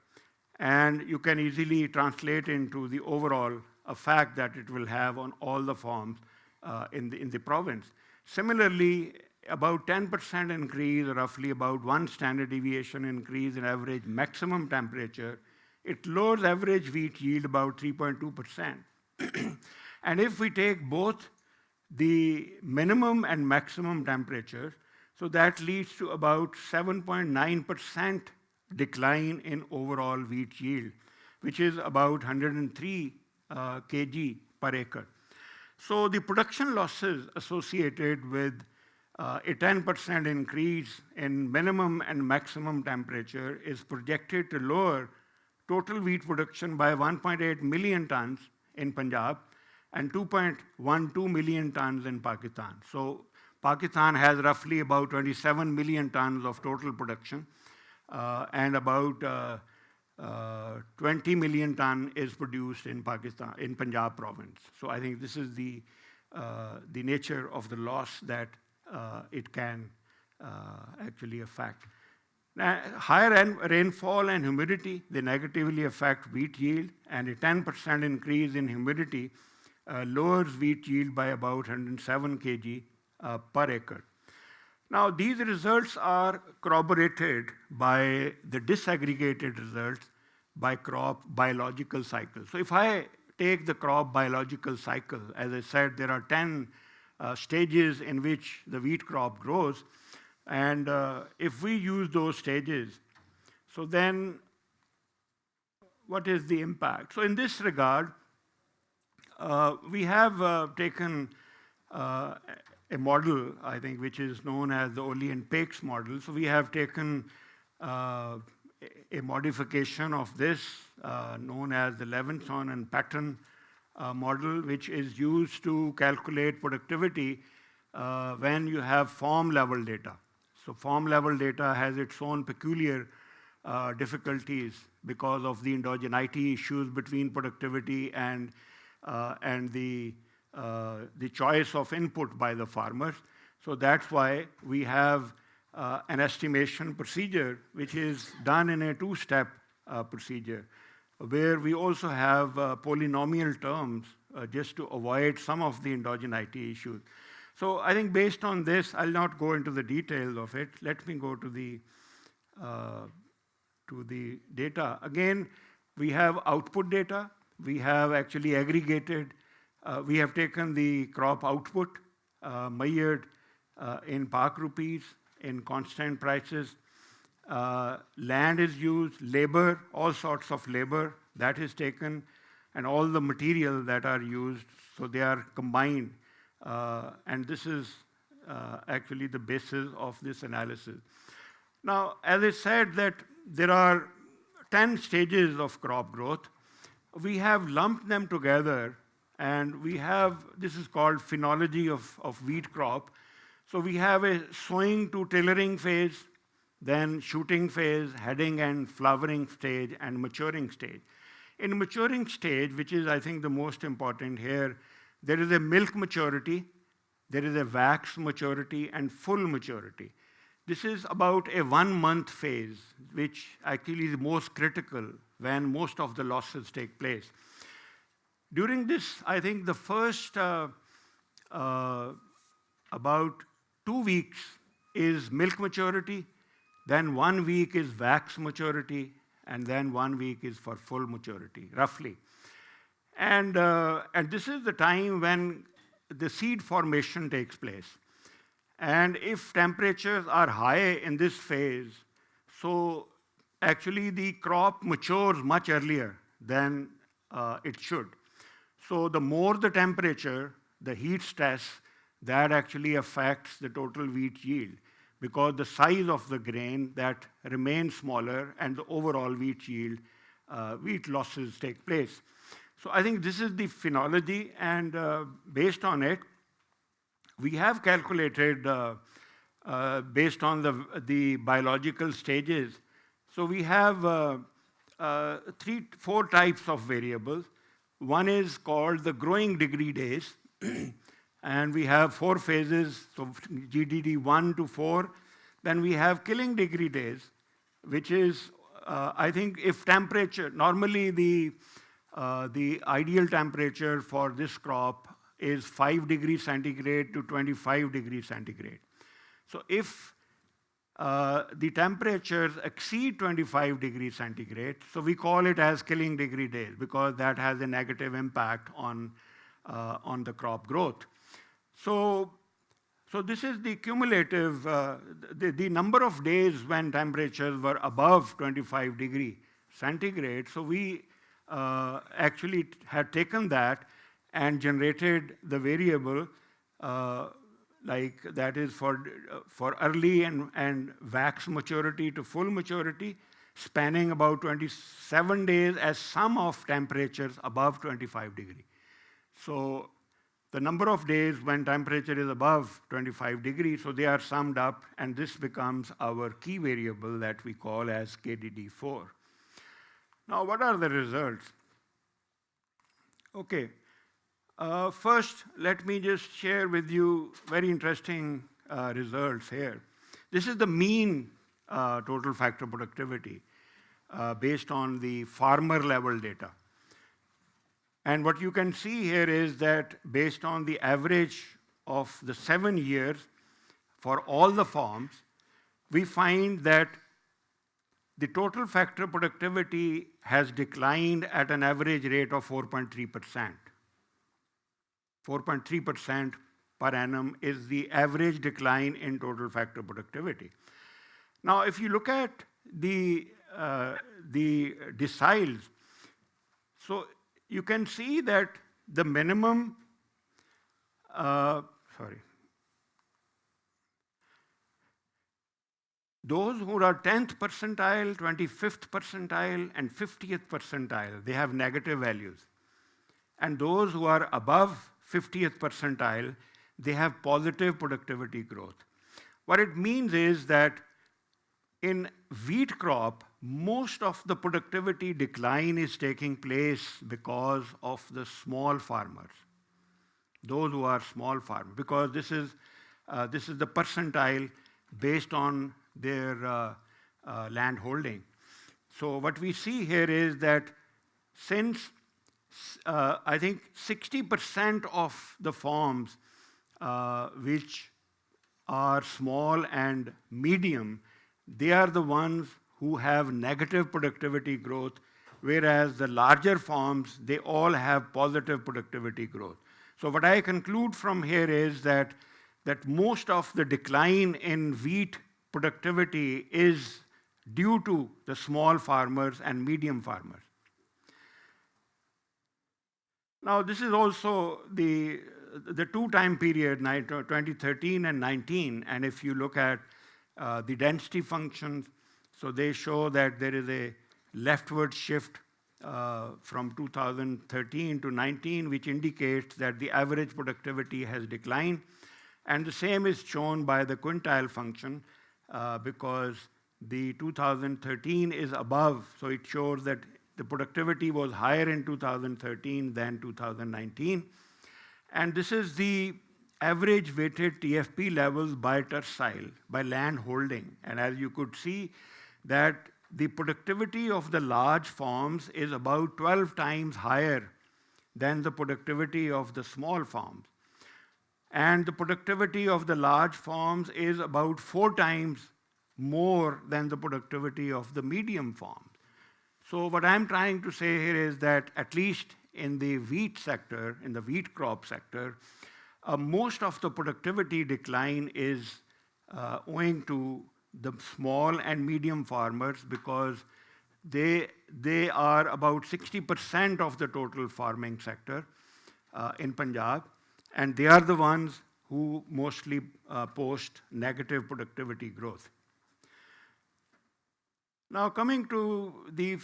And you can easily translate into the overall effect that it will have on all the farms in the province. Similarly, about 10% increase, roughly about 1 standard deviation increase in average maximum temperature, it lowers average wheat yield about 3.2%. And if we take both the minimum and maximum temperatures, so that leads to about 7.9% decline in overall wheat yield, which is about 103 kg per acre. So the production losses associated with a 10% increase in minimum and maximum temperature is projected to lower total wheat production by 1.8 million tons in Punjab and 2.12 million tons in Pakistan. So Pakistan has roughly about 27 million tons of total production, and about 20 million ton is produced in Pakistan, in Punjab province. So I think this is the nature of the loss that it can actually affect. Now, higher rainfall and humidity, they negatively affect wheat yield, and a 10% increase in humidity lowers wheat yield by about 107 kg per acre. Now, these results are corroborated by the disaggregated results by crop biological cycle. So if I take the crop biological cycle, as I said, there are 10 stages in which the wheat crop grows. And if we use those stages, so then what is the impact? So in this regard, we have taken a model, I think, which is known as the Ollie and Pakes model. So we have taken a modification of this known as the Levinson and Patton model, which is used to calculate productivity when you have farm level data. So farm level data has its own peculiar difficulties because of the endogeneity issues between productivity and the choice of input by the farmers. So that's why we have an estimation procedure which is done in a 2-step procedure, where we also have polynomial terms just to avoid some of the endogeneity issues. So I think based on this, I'll not go into the details of it. Let me go to the data. Again, we have output data. We have actually aggregated. We have taken the crop output measured in Pak rupees, in constant prices. Land is used, labor, all sorts of labor, that is taken, and all the material that are used, so they are combined. And this is actually the basis of this analysis. Now, as I said that there are 10 stages of crop growth. We have lumped them together, and we have, this is called phenology of wheat crop. So we have a sowing to tillering phase, then shooting phase, heading and flowering stage, and maturing stage. In maturing stage, which is I think the most important here, there is a milk maturity, there is a wax maturity, and full maturity. This is about a 1-month phase, which actually is most critical when most of the losses take place. During this, I think the first about 2 weeks is milk maturity, then 1 week is wax maturity, and then 1 week is for full maturity, roughly. And this is the time when the seed formation takes place. And if temperatures are high in this phase, so actually the crop matures much earlier than it should. So the more the temperature, the heat stress, that actually affects the total wheat yield, because the size of the grain that remains smaller and the overall wheat yield, wheat losses take place. So I think this is the phenology, and based on it, we have calculated, based on the biological stages. So we have 4 types of variables. One is called the growing degree days, and we have 4 phases, so GDD 1 to 4. Then we have killing degree days, which is, I think, if temperature, normally the ideal temperature for this crop is 5 degrees centigrade to 25 degrees centigrade. So if the temperatures exceed 25 degrees centigrade, so we call it as killing degree days, because that has a negative impact on the crop growth. So this is the cumulative, the number of days when temperatures were above 25 degree centigrade. So we actually had taken that and generated the variable like that is for early and wax maturity to full maturity, spanning about 27 days as sum of temperatures above 25 degree. So the number of days when temperature is above 25 degrees, so they are summed up, and this becomes our key variable that we call as KDD4. Now, what are the results? Okay. First, let me just share with you very interesting results here. This is the mean total factor productivity based on the farmer level data. And what you can see here is that based on the average of the 7 years for all the farms, we find that the total factor productivity has declined at an average rate of 4.3%. 4.3% per annum is the average decline in total factor productivity. Now, if you look at the deciles, so you can see that the minimum, those who are 10th percentile, 25th percentile, and 50th percentile, they have negative values. And those who are above 50th percentile, they have positive productivity growth. What it means is that in wheat crop, most of the productivity decline is taking place because of the small farmers, those who are small farmers, because this is the percentile based on their land holding. So what we see here is that since I think 60% of the farms which are small and medium, they are the ones who have negative productivity growth, whereas the larger farms, they all have positive productivity growth. So what I conclude from here is that most of the decline in wheat productivity is due to the small farmers and medium farmers. Now, this is also the 2 time period, 2013 and 19, and if you look at the density functions, so they show that there is a leftward shift from 2013 to 19, which indicates that the average productivity has declined. And the same is shown by the quintile function because the 2013 is above, so it shows that the productivity was higher in 2013 than 2019. And this is the average weighted TFP levels by tercile, by land holding. And as you could see, that the productivity of the large farms is about 12 times higher than the productivity of the small farms. and the productivity of the large farms is about 4 times more than the productivity of the medium farms. So what I'm trying to say here is that at least in the wheat sector, in the wheat crop sector, most of the productivity decline is owing to the small and medium farmers because they are about 60% of the total farming sector in Punjab, and they are the ones who mostly post negative productivity growth. Now, coming to the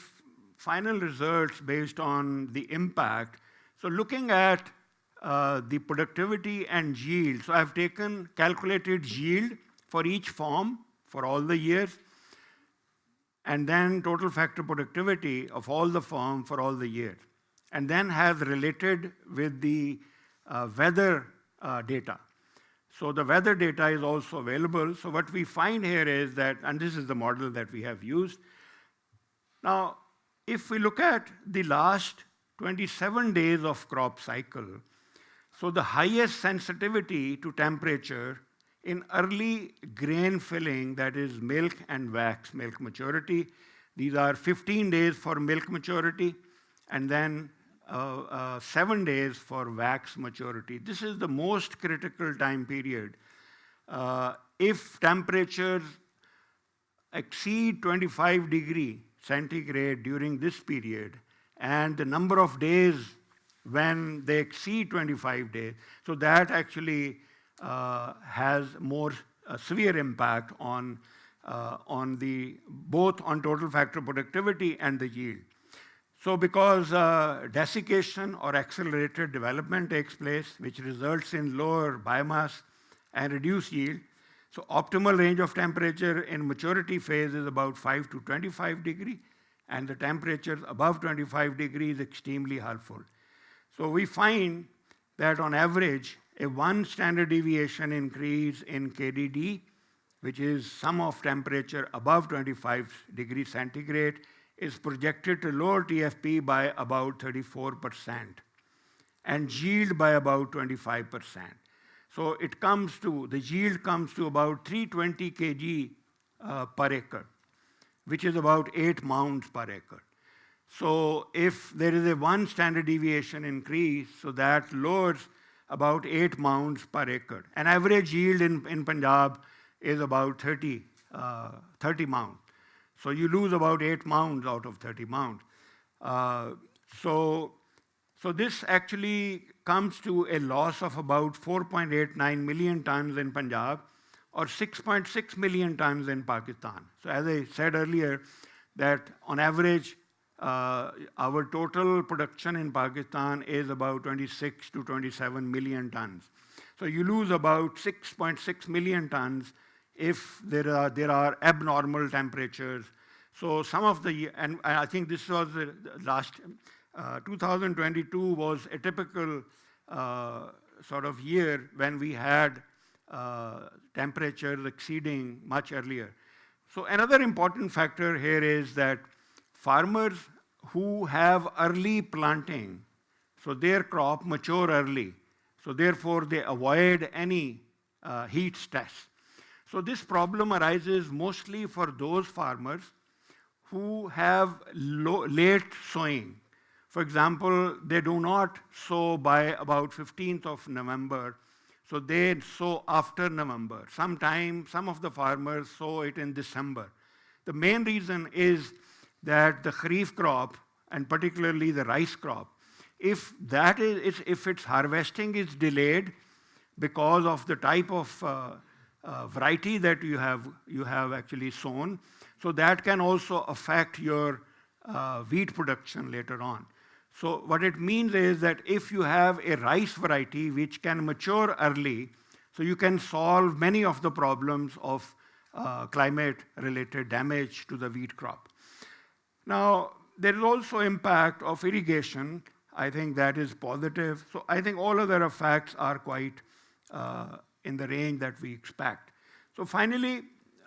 final results based on the impact, so looking at the productivity and yield, so I've calculated yield for each farm for all the years, and then total factor productivity of all the farm for all the years, and then have related with the weather data. So the weather data is also available. So what we find here is that, and this is the model that we have used. Now, if we look at the last 27 days of crop cycle, so the highest sensitivity to temperature in early grain filling, that is milk and wax, milk maturity, these are 15 days for milk maturity, and then 7 days for wax maturity. This is the most critical time period. If temperatures exceed 25 degrees centigrade during this period, and the number of days when they exceed 25 days, so that actually has more severe impact on both on total factor productivity and the yield. So because desiccation or accelerated development takes place, which results in lower biomass and reduced yield, so optimal range of temperature in maturity phase is about 5 to 25 degrees, and the temperatures above 25 degrees is extremely helpful. So we find that on average, a 1 standard deviation increase in KDD, which is sum of temperature above 25 degrees centigrade, is projected to lower TFP by about 34% and yield by about 25%. So the yield comes to about 320 kg per acre, which is about 8 mounds per acre. So if there is a 1 standard deviation increase, so that lowers about 8 mounds per acre. An average yield in Punjab is about 30 mounds. So you lose about 8 mounds out of 30 mounds. So this actually comes to a loss of about 4.89 million tons in Punjab, or 6.6 million tons in Pakistan. So as I said earlier, that on average, our total production in Pakistan is about 26 to 27 million tons. So you lose about 6.6 million tons if there are abnormal temperatures. So some of the, and I think this was the last, 2022 was a typical sort of year when we had temperatures exceeding much earlier. So another important factor here is that farmers who have early planting, so their crop mature early, so therefore they avoid any heat stress. So this problem arises mostly for those farmers who have late sowing. For example, they do not sow by about 15th of November, so they sow after November. Sometimes some of the farmers sow it in December. The main reason is that the kharif crop, and particularly the rice crop, if its harvesting is delayed because of the type of variety that you have actually sown, so that can also affect your wheat production later on. So what it means is that if you have a rice variety which can mature early, so you can solve many of the problems of climate-related damage to the wheat crop. Now, there is also impact of irrigation. I think that is positive. So I think all other effects are quite in the range that we expect. So finally,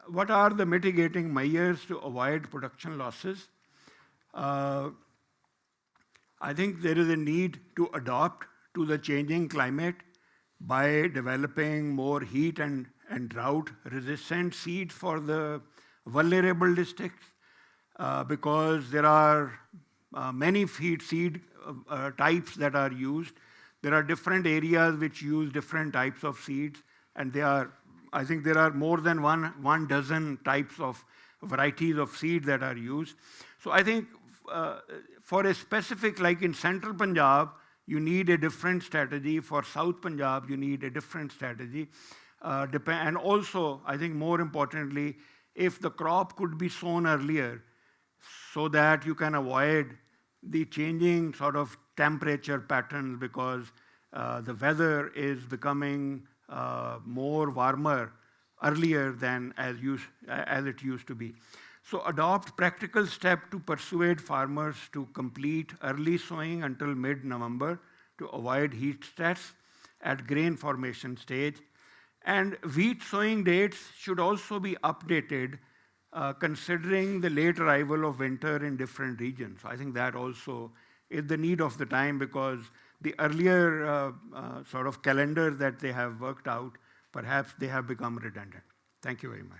what are the mitigating measures to avoid production losses? I think there is a need to adapt to the changing climate by developing more heat and drought resistant seeds for the vulnerable districts, because there are many seed types that are used. There are different areas which use different types of seeds, and I think there are more than one dozen types of varieties of seed that are used. So I think for a specific, like in central Punjab, you need a different strategy. For South Punjab, you need a different strategy. And also, I think more importantly, if the crop could be sown earlier so that you can avoid the changing sort of temperature patterns, because the weather is becoming more warmer earlier than as it used to be. So adopt practical step to persuade farmers to complete early sowing until mid-November to avoid heat stress at grain formation stage. And wheat sowing dates should also be updated considering the late arrival of winter in different regions. I think that also is the need of the time, because the earlier sort of calendars that they have worked out, perhaps they have become redundant. Thank you very much.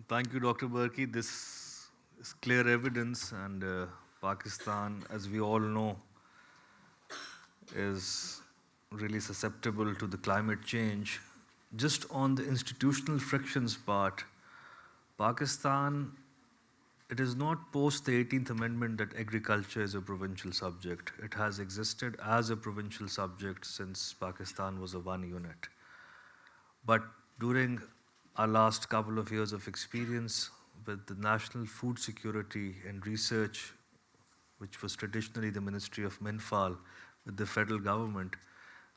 Thank you, Dr. Burki. This is clear evidence, and Pakistan, as we all know, is really susceptible to the climate change. Just on the institutional frictions part, Pakistan, it is not post the 18th Amendment that agriculture is a provincial subject. It has existed as a provincial subject since Pakistan was a one unit. But during our last couple of years of experience with the National Food Security and Research, which was traditionally the Ministry of Minfal, with the federal government,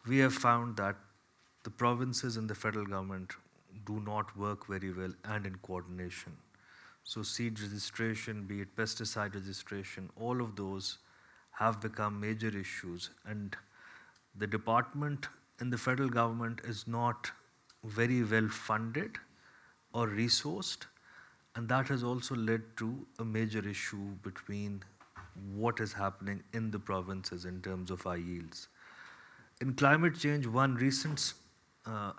we have found that the provinces and the federal government do not work very well and in coordination. So seed registration, be it pesticide registration, all of those have become major issues, and the department in the federal government is not very well funded or resourced, and that has also led to a major issue between what is happening in the provinces in terms of our yields. In climate change, one recent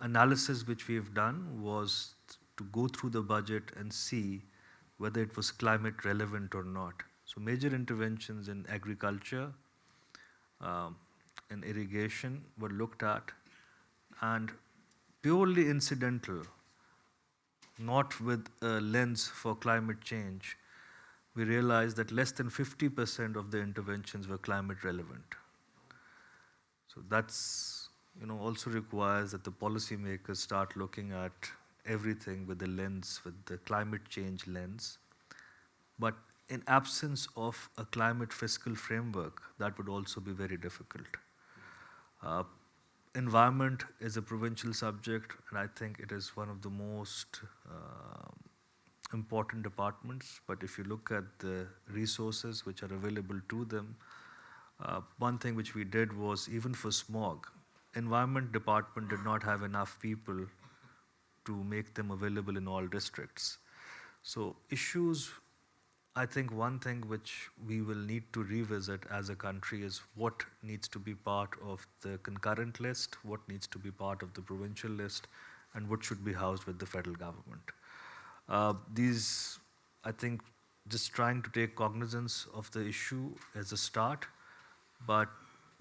analysis which we have done was to go through the budget and see whether it was climate relevant or not. So major interventions in agriculture, in irrigation were looked at, and purely incidental, not with a lens for climate change, we realized that less than 50% of the interventions were climate relevant. So that's, also requires that the policymakers start looking at everything with the lens, with the climate change lens. But in absence of a climate fiscal framework, that would also be very difficult. Environment is a provincial subject, and I think it is one of the most important departments. But if you look at the resources which are available to them, one thing which we did was, even for smog, Environment Department did not have enough people to make them available in all districts. So issues, I think one thing which we will need to revisit as a country is what needs to be part of the concurrent list, what needs to be part of the provincial list, and what should be housed with the federal government. These, I think, just trying to take cognizance of the issue as a start, but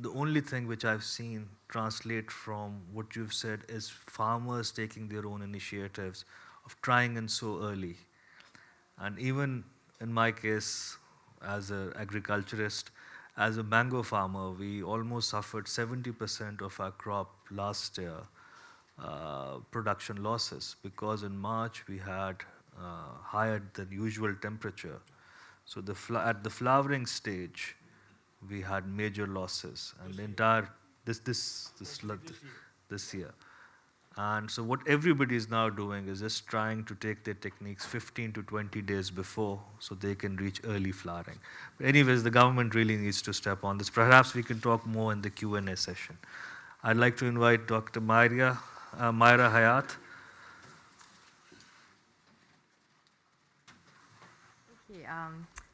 the only thing which I've seen translate from what you've said is farmers taking their own initiatives of trying and sow early. And even in my case, as an agriculturist, as a mango farmer, we almost suffered 70% of our crop last year production losses, because in March we had higher than usual temperature. So at the flowering stage, we had major losses, and the entire this year. And so what everybody is now doing is just trying to take their techniques 15 to 20 days before, so they can reach early flowering. But anyways, the government really needs to step on this. Perhaps we can talk more in the Q&A session. I'd like to invite Dr. Maira Hayat.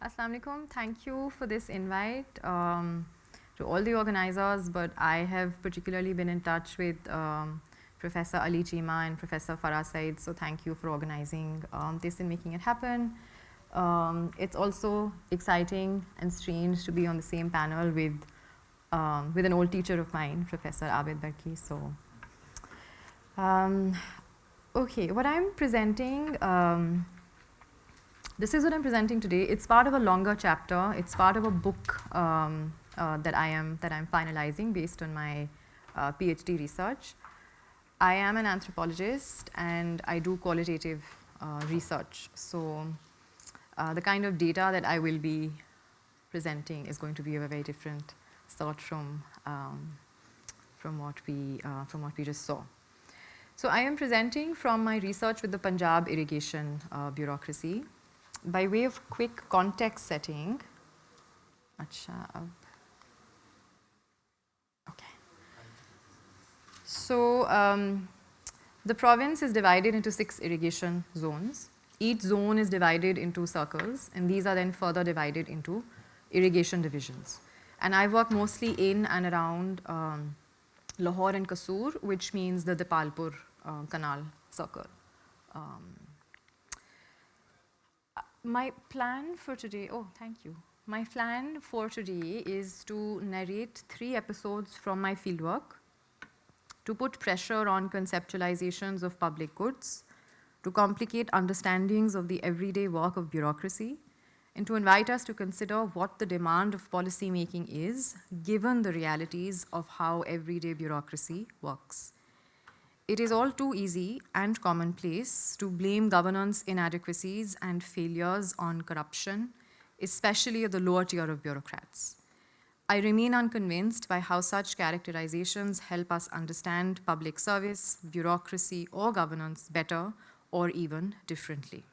Assalamu alaikum. Thank you for this invite to all the organizers, but I have particularly been in touch with Professor Ali Chima and Professor Farah Said, so thank you for organizing this and making it happen. It's also exciting and strange to be on the same panel with an old teacher of mine, Professor Abubakr. So, okay, what I'm presenting, this is what I'm presenting today. It's part of a longer chapter. It's part of a book that I'm finalizing based on my PhD research. I am an anthropologist and I do qualitative research. So the kind of data that I will be presenting is going to be of a very different sort from what we just saw. So I am presenting from my research with the Punjab irrigation bureaucracy. By way of quick context setting, okay. So the province is divided into 6 irrigation zones. Each zone is divided into circles, and these are then further divided into irrigation divisions. And I work mostly in and around Lahore and Kasur, which means the Dipalpur Canal Circle. My plan for today, thank you. My plan for today is to narrate 3 episodes from my fieldwork, to put pressure on conceptualizations of public goods, to complicate understandings of the everyday work of bureaucracy, and to invite us to consider what the demand of policy making is, given the realities of how everyday bureaucracy works. It is all too easy and commonplace to blame governance inadequacies and failures on corruption, especially at the lower tier of bureaucrats. I remain unconvinced by how such characterizations help us understand public service, bureaucracy, or governance better or even differently.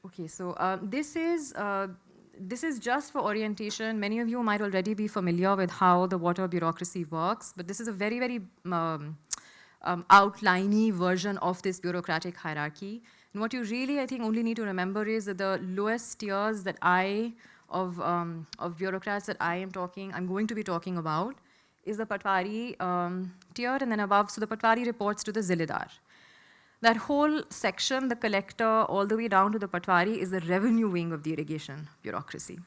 Okay, so this is just for orientation. Many of you might already be familiar with how the water bureaucracy works, but this is a very, very outliney version of this bureaucratic hierarchy. And what you really, I think, only need to remember is that the lowest tiers that of bureaucrats that I'm going to be talking about is the Patwari tier, and then above, so the Patwari reports to the Zilidar. That whole section, the collector, all the way down to the Patwari, is the revenue wing of the irrigation bureaucracy.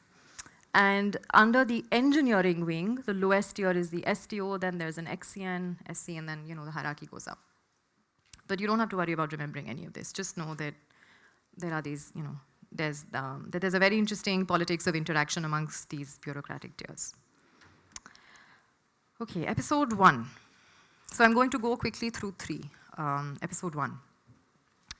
And under the engineering wing, the lowest tier is the STO, then there's an XCN, SC, and then the hierarchy goes up. But you don't have to worry about remembering any of this. Just know that there are these, that there's a very interesting politics of interaction amongst these bureaucratic tiers. Okay, episode 1. So I'm going to go quickly through 3. Episode 1.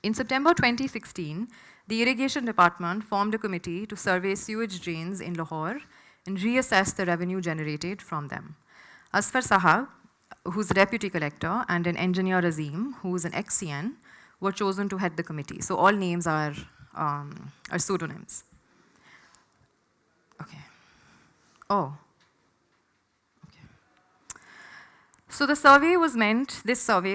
In September 2016, the Irrigation Department formed a committee to survey sewage drains in Lahore and reassess the revenue generated from them. Asfar Sahab, who's a deputy collector, and an engineer Azim, who's an XCN, were chosen to head the committee. So all names are pseudonyms. Okay. So this survey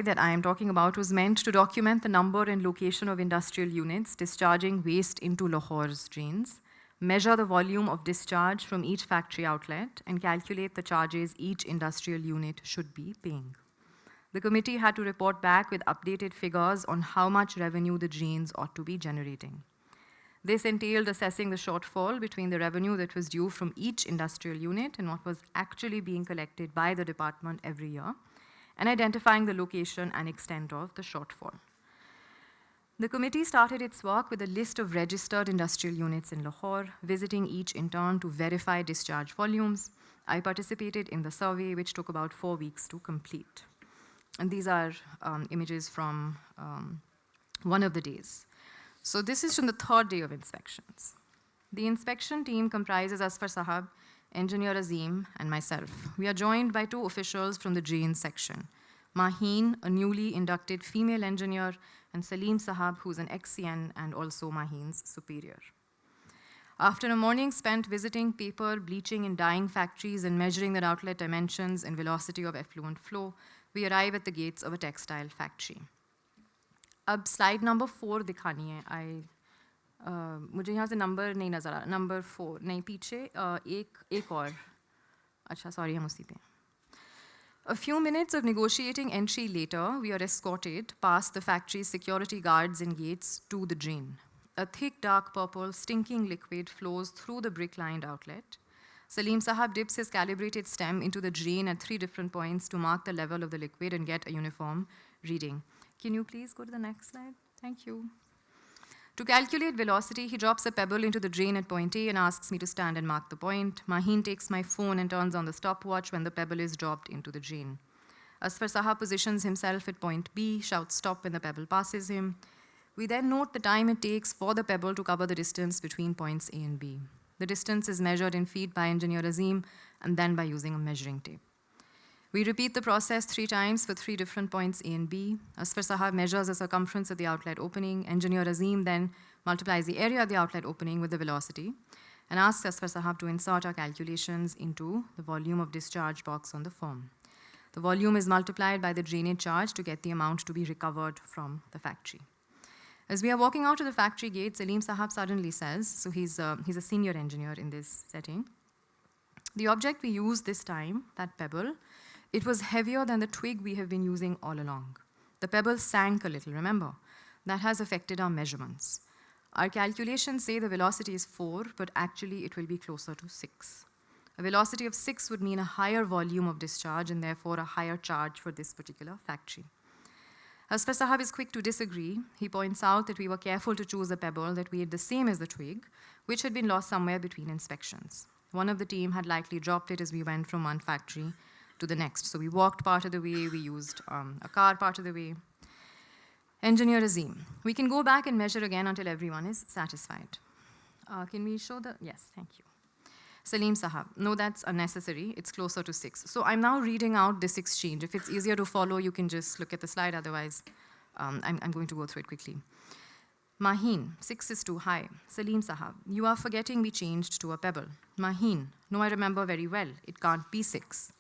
that I am talking about was meant to document the number and location of industrial units discharging waste into Lahore's drains, measure the volume of discharge from each factory outlet, and calculate the charges each industrial unit should be paying. The committee had to report back with updated figures on how much revenue the drains ought to be generating. This entailed assessing the shortfall between the revenue that was due from each industrial unit and what was actually being collected by the department every year, and identifying the location and extent of the shortfall. The committee started its work with a list of registered industrial units in Lahore, visiting each in turn to verify discharge volumes. I participated in the survey, which took about 4 weeks to complete. And these are images from one of the days. So this is from the 3rd day of inspections. The inspection team comprises Asfar Sahab, Engineer Azim, and myself. We are joined by 2 officials from the drains section, Maheen, a newly inducted female engineer, and Salim Sahab, who's an XCN and also Maheen's superior. After a morning spent visiting paper, bleaching, and dyeing factories and measuring their outlet dimensions and velocity of effluent flow, we arrive at the gates of a textile factory. अब slide number 4 दिखानी है. मुझे यहाँ से number नहीं नज़र आ रहा, number 4 नहीं पीछे एक और अच्छा सॉरी हम उसी पे. A few minutes of negotiating entry later, we are escorted past the factory's security guards and gates to the drain. A thick, dark purple, stinking liquid flows through the brick-lined outlet. Salim Sahab dips his calibrated stem into the drain at 3 different points to mark the level of the liquid and get a uniform reading. Can you please go to the next slide? Thank you. To calculate velocity, he drops a pebble into the drain at point A and asks me to stand and mark the point. Maheen takes my phone and turns on the stopwatch when the pebble is dropped into the drain. Asfar Sahab positions himself at point B, shouts stop when the pebble passes him. We then note the time it takes for the pebble to cover the distance between points A and B. The distance is measured in feet by engineer Azim and then by using a measuring tape. We repeat the process 3 times for 3 different points A and B. Asfar Sahab measures the circumference of the outlet opening. Engineer Azim then multiplies the area of the outlet opening with the velocity and asks Asfar Sahab to insert our calculations into the volume of discharge box on the form. The volume is multiplied by the drainage charge to get the amount to be recovered from the factory. As we are walking out to the factory gate, Salim Sahab suddenly says, so he's a senior engineer in this setting, the object we used this time, that pebble, it was heavier than the twig we have been using all along. The pebble sank a little, remember. That has affected our measurements. Our calculations say the velocity is 4, but actually it will be closer to 6. A velocity of 6 would mean a higher volume of discharge and therefore a higher charge for this particular factory. Asfar Sahab is quick to disagree. He points out that we were careful to choose a pebble that weighed the same as the twig, which had been lost somewhere between inspections. One of the team had likely dropped it as we went from one factory to the next. So we walked part of the way, we used a car part of the way. Engineer Azim, we can go back and measure again until everyone is satisfied. Can we show the, yes, thank you. Salim Sahab, no, that's unnecessary, it's closer to 6. So I'm now reading out this exchange. If it's easier to follow, you can just look at the slide, otherwise I'm going to go through it quickly. Maheen, 6 is too high. Salim Sahab, you are forgetting we changed to a pebble. Maheen, no, I remember very well, it can't be 6.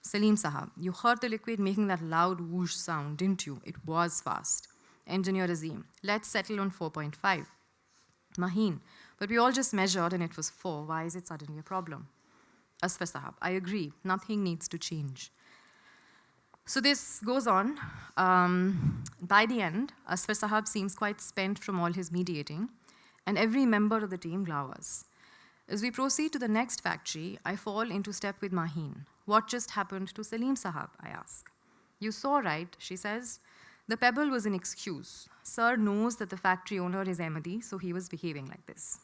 Salim Sahab, you heard the liquid making that loud whoosh sound, didn't you? It was fast. Engineer Azim, let's settle on 4.5. Maheen, but we all just measured and it was 4. Why is it suddenly a problem? Asfar Sahab, I agree. Nothing needs to change. So this goes on. By the end, Asfar Sahab seems quite spent from all his mediating, and every member of the team glowers. As we proceed to the next factory, I fall into step with Maheen. What just happened to Salim Sahab, I ask. You saw right, she says. The pebble was an excuse. Sir knows that the factory owner is Ahmadi, so he was behaving like this.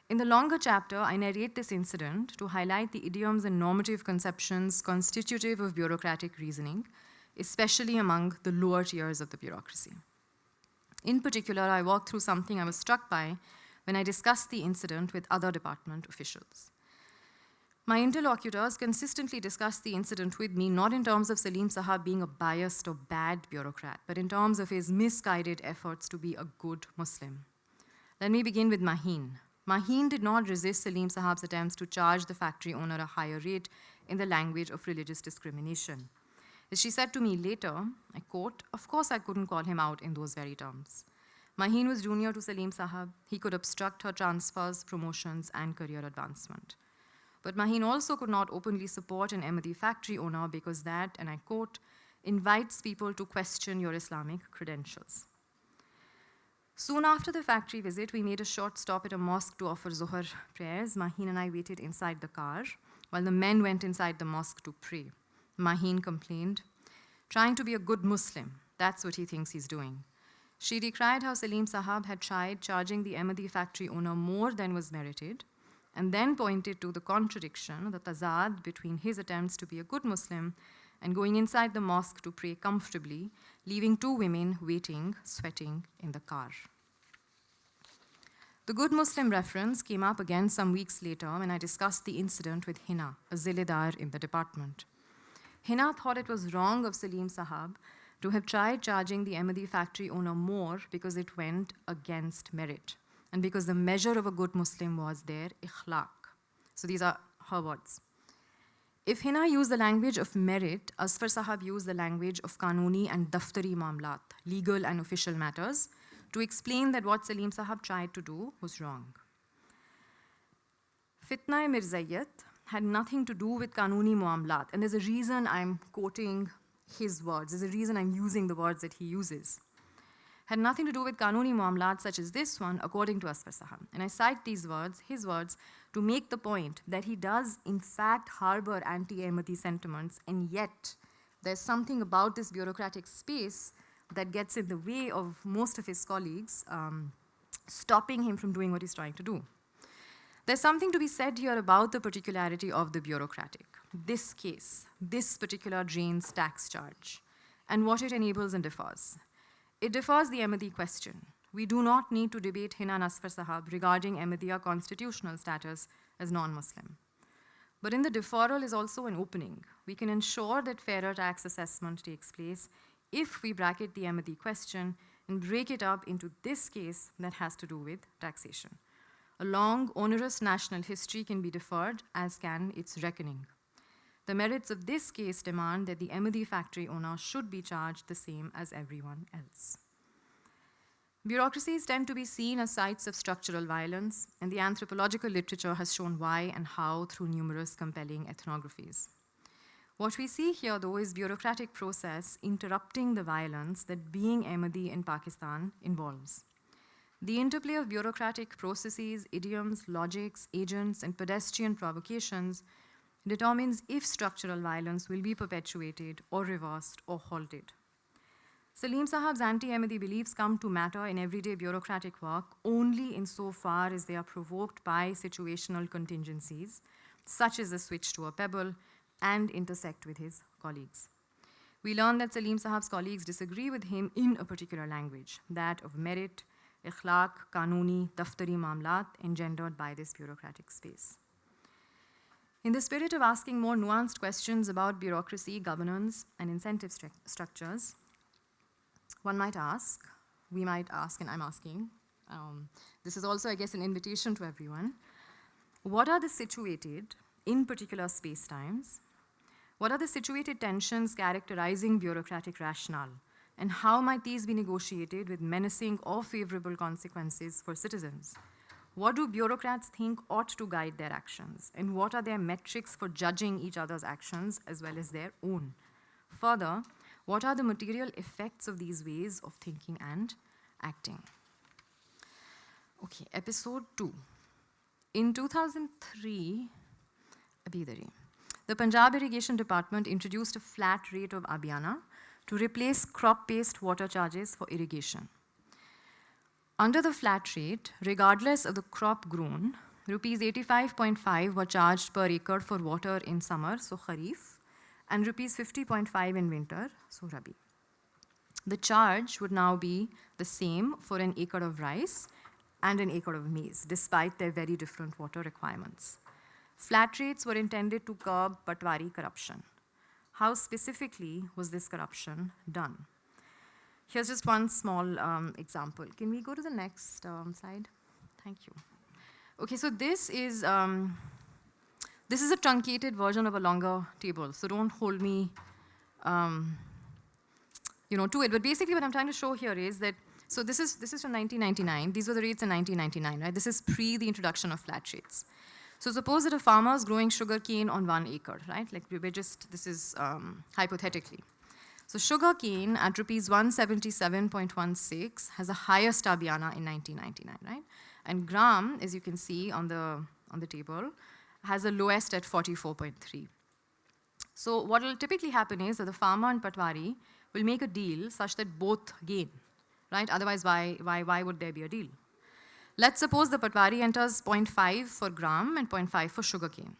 In the longer chapter, I narrate this incident to highlight the idioms and normative conceptions constitutive of bureaucratic reasoning, especially among the lower tiers of the bureaucracy. In particular, I walk through something I was struck by when I discussed the incident with other department officials. My interlocutors consistently discussed the incident with me not in terms of Salim Sahab being a biased or bad bureaucrat, but in terms of his misguided efforts to be a good Muslim. Let me begin with Maheen. Maheen did not resist Salim Sahab's attempts to charge the factory owner a higher rate in the language of religious discrimination. As she said to me later, I quote, of course I couldn't call him out in those very terms. Maheen was junior to Salim Sahab. He could obstruct her transfers, promotions, and career advancement. But Maheen also could not openly support an Ahmadi factory owner because that, and I quote, invites people to question your Islamic credentials. Soon after the factory visit, we made a short stop at a mosque to offer Zuhr prayers. Maheen and I waited inside the car while the men went inside the mosque to pray. Maheen complained, trying to be a good Muslim, that's what he thinks he's doing. She decried how Salim Sahab had tried charging the Ahmadi factory owner more than was merited, and then pointed to the contradiction, the tazad, between his attempts to be a good Muslim and going inside the mosque to pray comfortably, leaving 2 women waiting, sweating in the car. The good Muslim reference came up again some weeks later when I discussed the incident with Hina, a zilidar in the department. Hina thought it was wrong of Salim Sahab to have tried charging the Ahmadi factory owner more because it went against merit, and because the measure of a good Muslim was their ikhlaq. So these are her words. If Hina used the language of merit, Asfar Sahab used the language of kanuni and daftari mamlat, legal and official matters, to explain that what Salim Sahab tried to do was wrong. Fitna Mirzaiyat had nothing to do with Kanuni Muamlat, and there's a reason I'm quoting his words, there's a reason I'm using the words that he uses. Had nothing to do with Kanuni Muamlat such as this one, according to Asfar Sahab. And I cite these words, his words, to make the point that he does in fact harbor anti-Ahmadi sentiments, and yet there's something about this bureaucratic space that gets in the way of most of his colleagues, stopping him from doing what he's trying to do. There's something to be said here about the particularity of the bureaucratic, this case, this particular drains tax charge, and what it enables and defers. It defers the Ahmadi question. We do not need to debate Hina and Asfar Sahab regarding Ahmadiyya constitutional status as non-Muslim. But in the deferral is also an opening. We can ensure that fairer tax assessment takes place if we bracket the Ahmadi question and break it up into this case that has to do with taxation. A long, onerous national history can be deferred, as can its reckoning. The merits of this case demand that the Ahmadi factory owner should be charged the same as everyone else. Bureaucracies tend to be seen as sites of structural violence, and the anthropological literature has shown why and how through numerous compelling ethnographies. What we see here, though, is bureaucratic process interrupting the violence that being Ahmadi in Pakistan involves. The interplay of bureaucratic processes, idioms, logics, agents, and pedestrian provocations determines if structural violence will be perpetuated or reversed or halted. Salim Sahab's anti-Ahmadi beliefs come to matter in everyday bureaucratic work only insofar as they are provoked by situational contingencies, such as a switch to a pebble, and intersect with his colleagues. We learn that Salim Sahab's colleagues disagree with him in a particular language, that of merit, ikhlaq, kanuni, daftari mamlat, engendered by this bureaucratic space. In the spirit of asking more nuanced questions about bureaucracy, governance, and incentive structures, one might ask, we might ask, and I'm asking, this is also, I guess, an invitation to everyone, what are the situated, in particular space-times, what are the situated tensions characterizing bureaucratic rationale, and how might these be negotiated with menacing or favorable consequences for citizens? What do bureaucrats think ought to guide their actions, and what are their metrics for judging each other's actions as well as their own? Further, what are the material effects of these ways of thinking and acting? Okay, episode 2. In 2003, the Punjab Irrigation Department introduced a flat rate of Abiyana to replace crop-based water charges for irrigation. Under the flat rate, regardless of the crop grown, rupees 85.5 were charged per acre for water in summer, so Kharif, and rupees 50.5 in winter, so Rabi. The charge would now be the same for an acre of rice and an acre of maize, despite their very different water requirements. Flat rates were intended to curb patwari corruption. How specifically was this corruption done? Here's just one small example. Can we go to the next slide? Thank you. Okay, so this is a truncated version of a longer table, so don't hold me to it. But basically what I'm trying to show here is that, so this is from 1999. These were the rates in 1999, right? This is pre the introduction of flat rates. So suppose that a farmer is growing sugar cane on 1 acre, right? Like this is hypothetically. So sugar cane at rupees 177.16 has the highest Abiyana in 1999, right? And gram, as you can see on the table, has the lowest at 44.3. So what will typically happen is that the farmer and patwari will make a deal such that both gain, right? Otherwise, why would there be a deal? Let's suppose the patwari enters 0.5 for gram and 0.5 for sugarcane.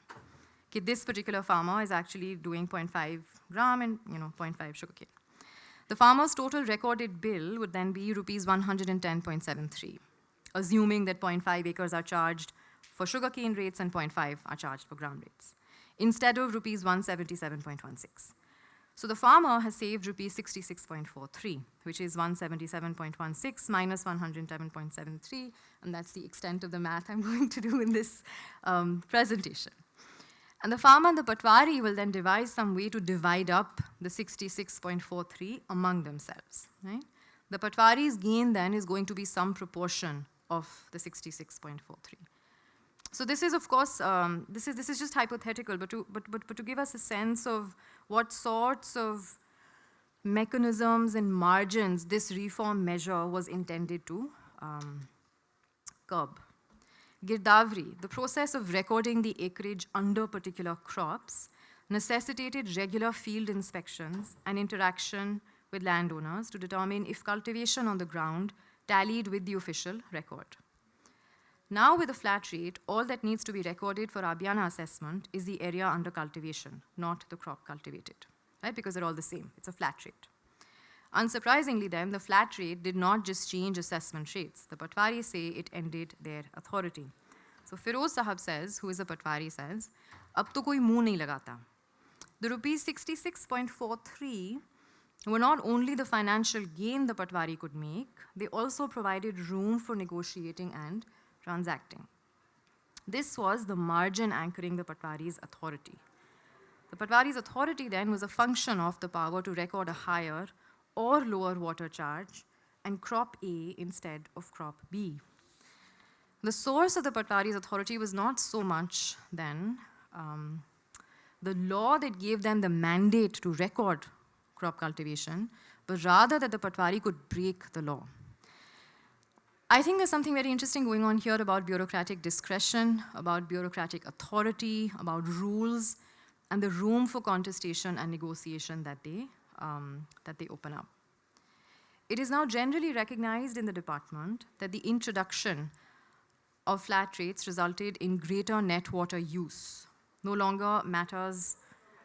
Okay, this particular farmer is actually doing 0.5 gram and 0.5 sugarcane. The farmer's total recorded bill would then be rupees 110.73, assuming that 0.5 acres are charged for sugarcane rates and 0.5 are charged for gram rates, instead of rupees 177.16. So the farmer has saved rupees 66.43, which is 177.16 minus 110.73, and that's the extent of the math I'm going to do in this presentation. And the farmer and the patwari will then devise some way to divide up the 66.43 among themselves, right? The Patwari's gain then is going to be some proportion of the 66.43. So this is, of course, this is just hypothetical, but to give us a sense of what sorts of mechanisms and margins this reform measure was intended to curb. Girdavri, the process of recording the acreage under particular crops, necessitated regular field inspections and interaction with landowners to determine if cultivation on the ground tallied with the official record. Now with a flat rate, all that needs to be recorded for Abhyana assessment is the area under cultivation, not the crop cultivated, right? Because they're all the same, it's a flat rate. Unsurprisingly then, the flat rate did not just change assessment rates. The Patwari say it ended their authority. So Firoz Sahab says, who is a Patwari, says, ab to koi muh nahi lagata. The rupees 66.43 were not only the financial gain the Patwari could make, they also provided room for negotiating and transacting. This was the margin anchoring the Patwari's authority. The Patwari's authority then was a function of the power to record a higher or lower water charge and crop A instead of crop B. The source of the Patwari's authority was not so much then the law that gave them the mandate to record crop cultivation, but rather that the Patwari could break the law. I think there's something very interesting going on here about bureaucratic discretion, about bureaucratic authority, about rules, and the room for contestation and negotiation that they open up. It is now generally recognized in the department that the introduction of flat rates resulted in greater net water use. No longer matters,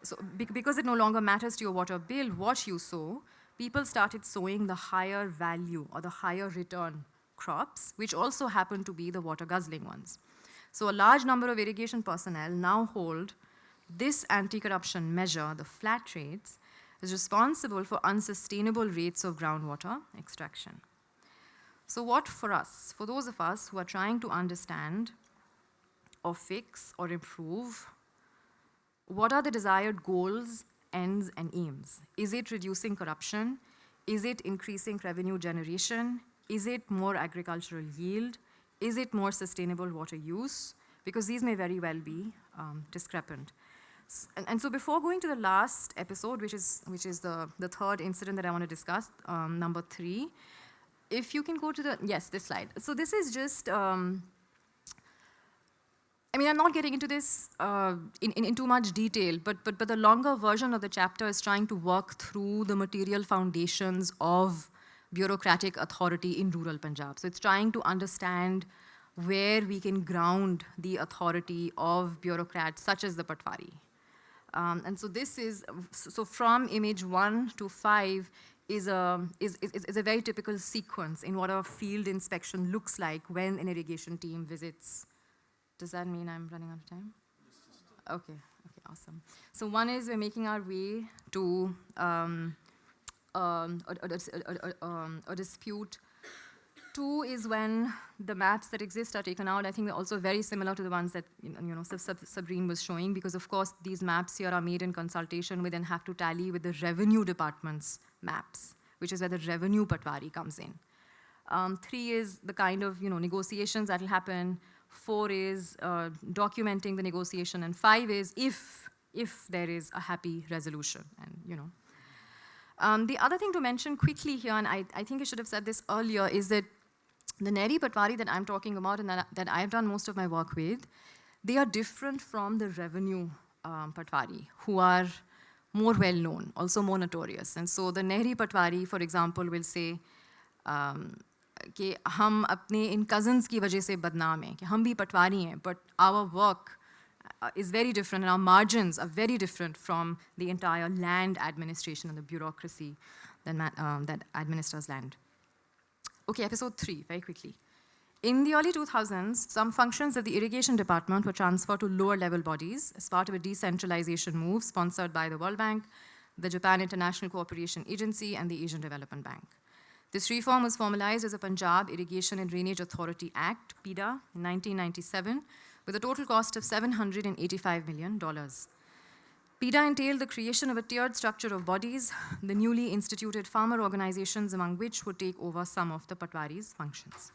so because it no longer matters to your water bill what you sow, people started sowing the higher value or the higher return crops, which also happen to be the water guzzling ones. So a large number of irrigation personnel now hold this anti-corruption measure, the flat rates, is responsible for unsustainable rates of groundwater extraction. So what for us, for those of us who are trying to understand or fix or improve, what are the desired goals, ends, and aims? Is it reducing corruption? Is it increasing revenue generation? Is it more agricultural yield? Is it more sustainable water use? Because these may very well be discrepant. And so before going to the last episode, which is the third incident that I want to discuss, number 3, if you can go to this slide. So this is just, I'm not getting into this in too much detail, but the longer version of the chapter is trying to work through the material foundations of bureaucratic authority in rural Punjab. So it's trying to understand where we can ground the authority of bureaucrats such as the Patwari. And so this is, so from image 1 to 5 is a very typical sequence in what a field inspection looks like when an irrigation team visits. Does that mean I'm running out of time? Okay, awesome. So one is we're making our way to a dispute. 2 is when the maps that exist are taken out. I think they're also very similar to the ones that Sabrin was showing, because of course these maps here are made in consultation with and have to tally with the revenue department's maps, which is where the revenue Patwari comes in. 3 is the kind of negotiations that will happen. 4 is documenting the negotiation, and 5 is if there is a happy resolution. And the other thing to mention quickly here, and I think I should have said this earlier, is that the Nehri Patwari that I'm talking about and that I've done most of my work with, they are different from the revenue Patwari, who are more well-known, also more notorious. And so the Nehri Patwari, for example, will say कि हम अपने इन cousins की वजह से बदनाम हैं, कि हम भी पटवारी हैं, but our work is very different and our margins are very different from the entire land administration and the bureaucracy that administers land. Okay, episode 3, very quickly. In the early 2000s, some functions of the irrigation department were transferred to lower level bodies as part of a decentralization move sponsored by the World Bank, the Japan International Cooperation Agency, and the Asian Development Bank. This reform was formalized as a Punjab Irrigation and Drainage Authority Act, PIDA, in 1997, with a total cost of $785 million. PIDA entailed the creation of a tiered structure of bodies, the newly instituted farmer organizations among which would take over some of the Patwari's functions.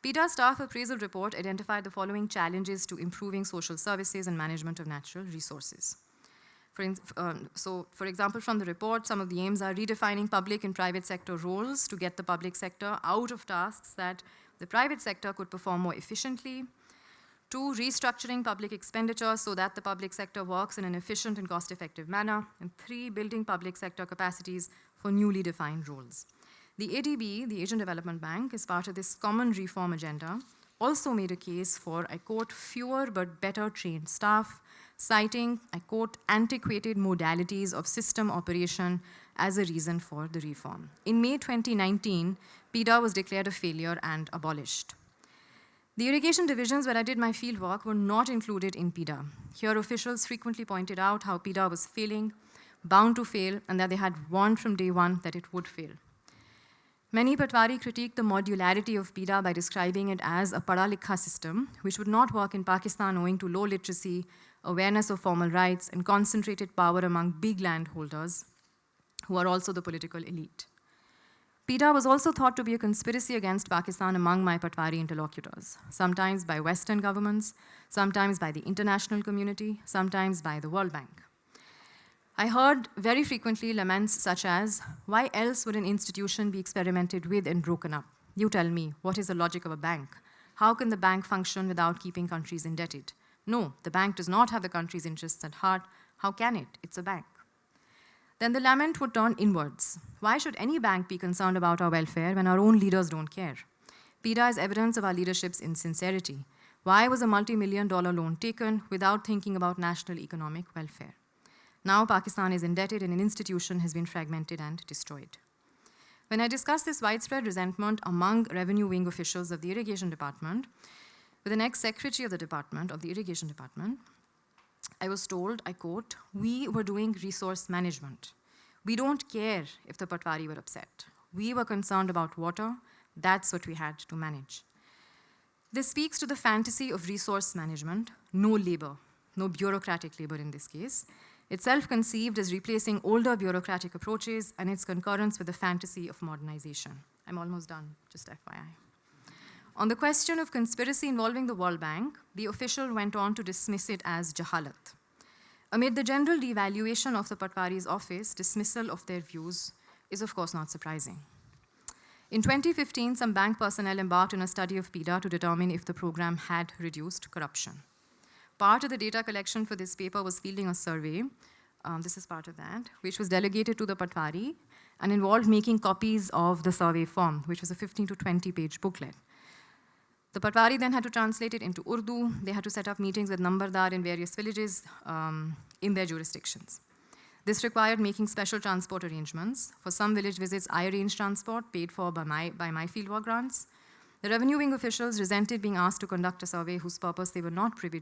PIDA's staff appraisal report identified the following challenges to improving social services and management of natural resources. For example, from the report, some of the aims are redefining public and private sector roles to get the public sector out of tasks that the private sector could perform more efficiently. 2, restructuring public expenditure so that the public sector works in an efficient and cost-effective manner. And 3, building public sector capacities for newly defined roles. The ADB, the Asian Development Bank, as part of this common reform agenda, also made a case for, I quote, fewer but better trained staff, citing, I quote, antiquated modalities of system operation as a reason for the reform. In May 2019, PIDA was declared a failure and abolished. The irrigation divisions where I did my fieldwork were not included in PIDA. Here, officials frequently pointed out how PIDA was failing, bound to fail, and that they had warned from day one that it would fail. Many Patwari critiqued the modularity of PIDA by describing it as a pada likha system, which would not work in Pakistan owing to low literacy, awareness of formal rights, and concentrated power among big landholders, who are also the political elite. PIDA was also thought to be a conspiracy against Pakistan among my Patwari interlocutors, sometimes by Western governments, sometimes by the international community, sometimes by the World Bank. I heard very frequently laments such as, why else would an institution be experimented with and broken up? You tell me, what is the logic of a bank? How can the bank function without keeping countries indebted? No, the bank does not have the country's interests at heart. How can it? It's a bank. Then the lament would turn inwards. Why should any bank be concerned about our welfare when our own leaders don't care? PIDA is evidence of our leadership's insincerity. Why was a multi-million-dollar loan taken without thinking about national economic welfare? Now Pakistan is indebted and an institution has been fragmented and destroyed. When I discussed this widespread resentment among revenue wing officials of the Irrigation Department with an ex-secretary of the department, of the Irrigation Department, I was told, I quote, we were doing resource management. We don't care if the Patwari were upset. We were concerned about water. That's what we had to manage. This speaks to the fantasy of resource management, no labor, no bureaucratic labor in this case, itself conceived as replacing older bureaucratic approaches and its concurrence with the fantasy of modernization. I'm almost done, just FYI. On the question of conspiracy involving the World Bank, the official went on to dismiss it as jahalat. Amid the general devaluation of the Patwari's office, dismissal of their views is of course not surprising. In 2015, some bank personnel embarked on a study of PIDA to determine if the program had reduced corruption. Part of the data collection for this paper was fielding a survey, this is part of that, which was delegated to the Patwari and involved making copies of the survey form, which was a 15 to 20-page booklet. The Patwari then had to translate it into Urdu. They had to set up meetings with Nambardar in various villages in their jurisdictions. This required making special transport arrangements. For some village visits, I arranged transport paid for by my fieldwork grants. The revenue wing officials resented being asked to conduct a survey whose purpose they were not privy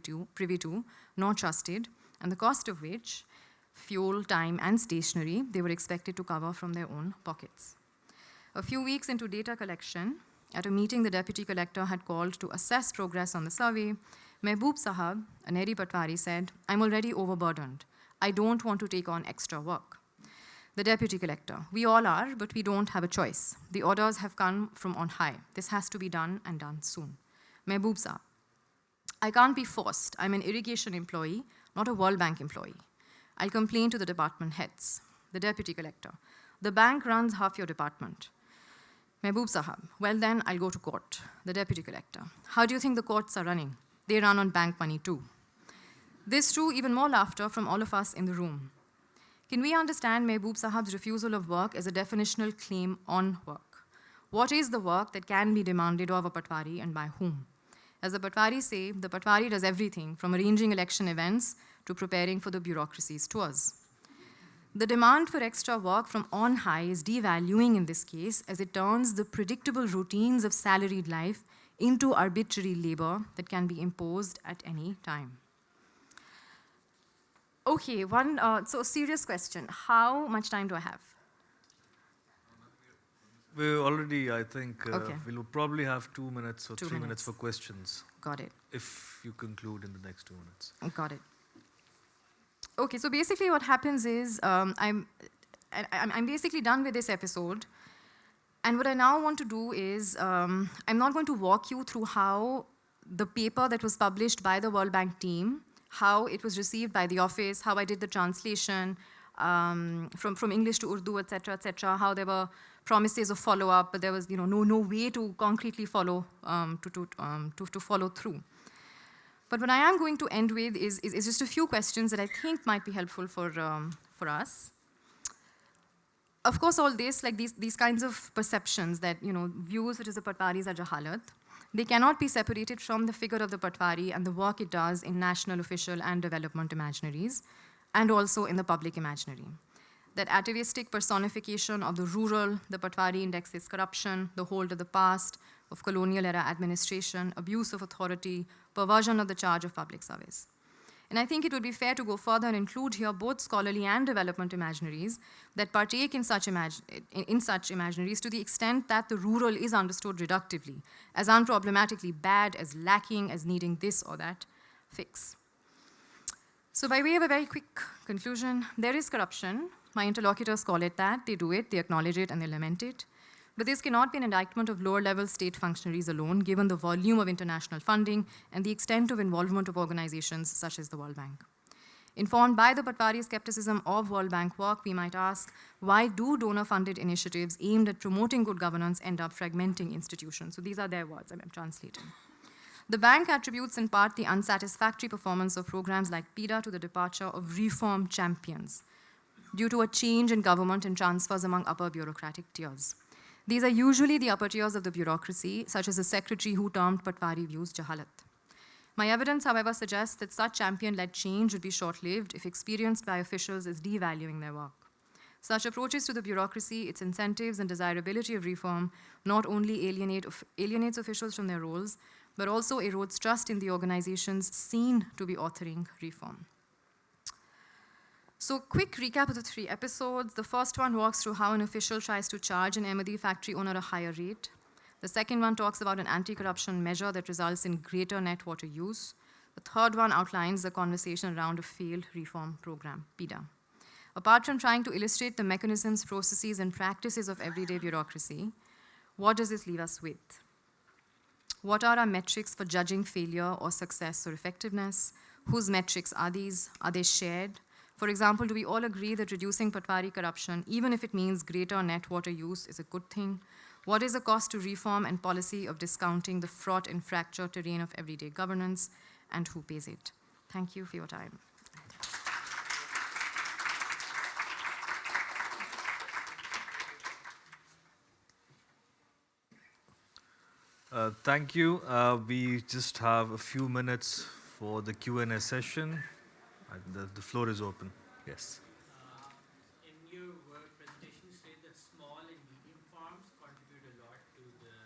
to, nor trusted, and the cost of which, fuel, time, and stationery, they were expected to cover from their own pockets. A few weeks into data collection, at a meeting the deputy collector had called to assess progress on the survey, Mehboob Sahab, a Neri Patwari, said, I'm already overburdened. I don't want to take on extra work. The deputy collector, we all are, but we don't have a choice. The orders have come from on high. This has to be done and done soon. Mehboob Sahab, I can't be forced. I'm an irrigation employee, not a World Bank employee. I'll complain to the department heads. The deputy collector, the bank runs half your department. Mehboob Sahab, well then, I'll go to court. The deputy collector, how do you think the courts are running? They run on bank money too. This drew even more laughter from all of us in the room. Can we understand Mehboob Sahab's refusal of work as a definitional claim on work? What is the work that can be demanded of a Patwari and by whom? As the Patwari say, the Patwari does everything from arranging election events to preparing for the bureaucracy's tours. The demand for extra work from on high is devaluing in this case as it turns the predictable routines of salaried life into arbitrary labor that can be imposed at any time. Okay, so serious question. How much time do I have? We're already, I think, Okay. we'll probably have 2 minutes or 2 3 minutes minutes. for questions. Got it. If you conclude in the next 2 minutes. Got it. Okay, so basically what happens is I'm basically done with this episode. And what I now want to do is, I'm not going to walk you through how the paper that was published by the World Bank team, how it was received by the office, how I did the translation from English to Urdu, et cetera, how there were promises of follow-up, but there was no way to concretely follow, to follow through. But what I am going to end with is just a few questions that I think might be helpful for us. Of course, all this, like these kinds of perceptions that, views such as the Patwaris are jahalat, they cannot be separated from the figure of the Patwari and the work it does in national, official, and development imaginaries, and also in the public imaginary. That atavistic personification of the rural, the Patwari indexes corruption, the hold of the past, of colonial era administration, abuse of authority, perversion of the charge of public service. And I think it would be fair to go further and include here both scholarly and development imaginaries that partake in such imaginaries to the extent that the rural is understood reductively, as unproblematically bad, as lacking, as needing this or that fix. So by way of a very quick conclusion, there is corruption. My interlocutors call it that. They do it, they acknowledge it, and they lament it. But this cannot be an indictment of lower-level state functionaries alone, given the volume of international funding and the extent of involvement of organizations such as the World Bank. Informed by the Patwari skepticism of World Bank work, we might ask, why do donor-funded initiatives aimed at promoting good governance end up fragmenting institutions? So these are their words, I'm translating. The bank attributes in part the unsatisfactory performance of programs like PIDA to the departure of reform champions due to a change in government and transfers among upper bureaucratic tiers. These are usually the upper tiers of the bureaucracy, such as the secretary who termed Patwari views jahalat. My evidence, however, suggests that such champion-led change would be short-lived if experienced by officials as devaluing their work. Such approaches to the bureaucracy, its incentives and desirability of reform not only alienates officials from their roles, but also erodes trust in the organizations seen to be authoring reform. So quick recap of the 3 episodes. The first one walks through how an official tries to charge an Ahmadi factory owner a higher rate. The second one talks about an anti-corruption measure that results in greater net water use. The third one outlines the conversation around a failed reform program, PIDA. Apart from trying to illustrate the mechanisms, processes, and practices of everyday bureaucracy, what does this leave us with? What are our metrics for judging failure or success or effectiveness? Whose metrics are these? Are they shared? For example, do we all agree that reducing Patwari corruption, even if it means greater net water use, is a good thing? What is the cost to reform and policy of discounting the fraught and fractured terrain of everyday governance, and who pays it? Thank you for your time. Thank you. We just have a few minutes for the Q&A session. The floor is open. Yes. In your presentation, you state that small and medium farms contribute a lot to the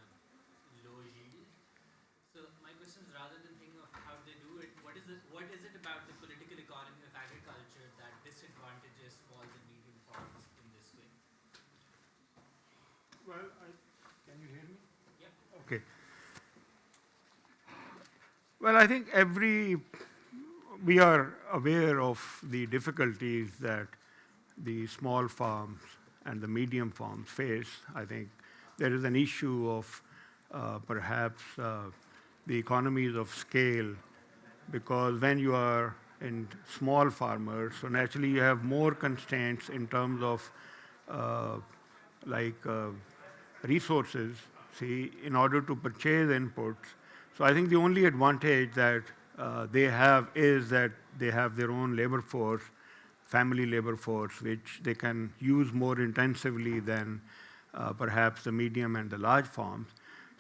low yield. So my question is, rather than thinking of how they do it, what is it about the political economy of agriculture that disadvantages small and medium farms in this way? Well, can you hear me? Yep. Okay. Well, I think we are aware of the difficulties that the small farms and the medium farms face. I think there is an issue of perhaps the economies of scale, because when you are in small farmers, so naturally you have more constraints in terms of resources, in order to purchase inputs. So I think the only advantage that they have is that they have their own labor force, family labor force, which they can use more intensively than perhaps the medium and the large farms.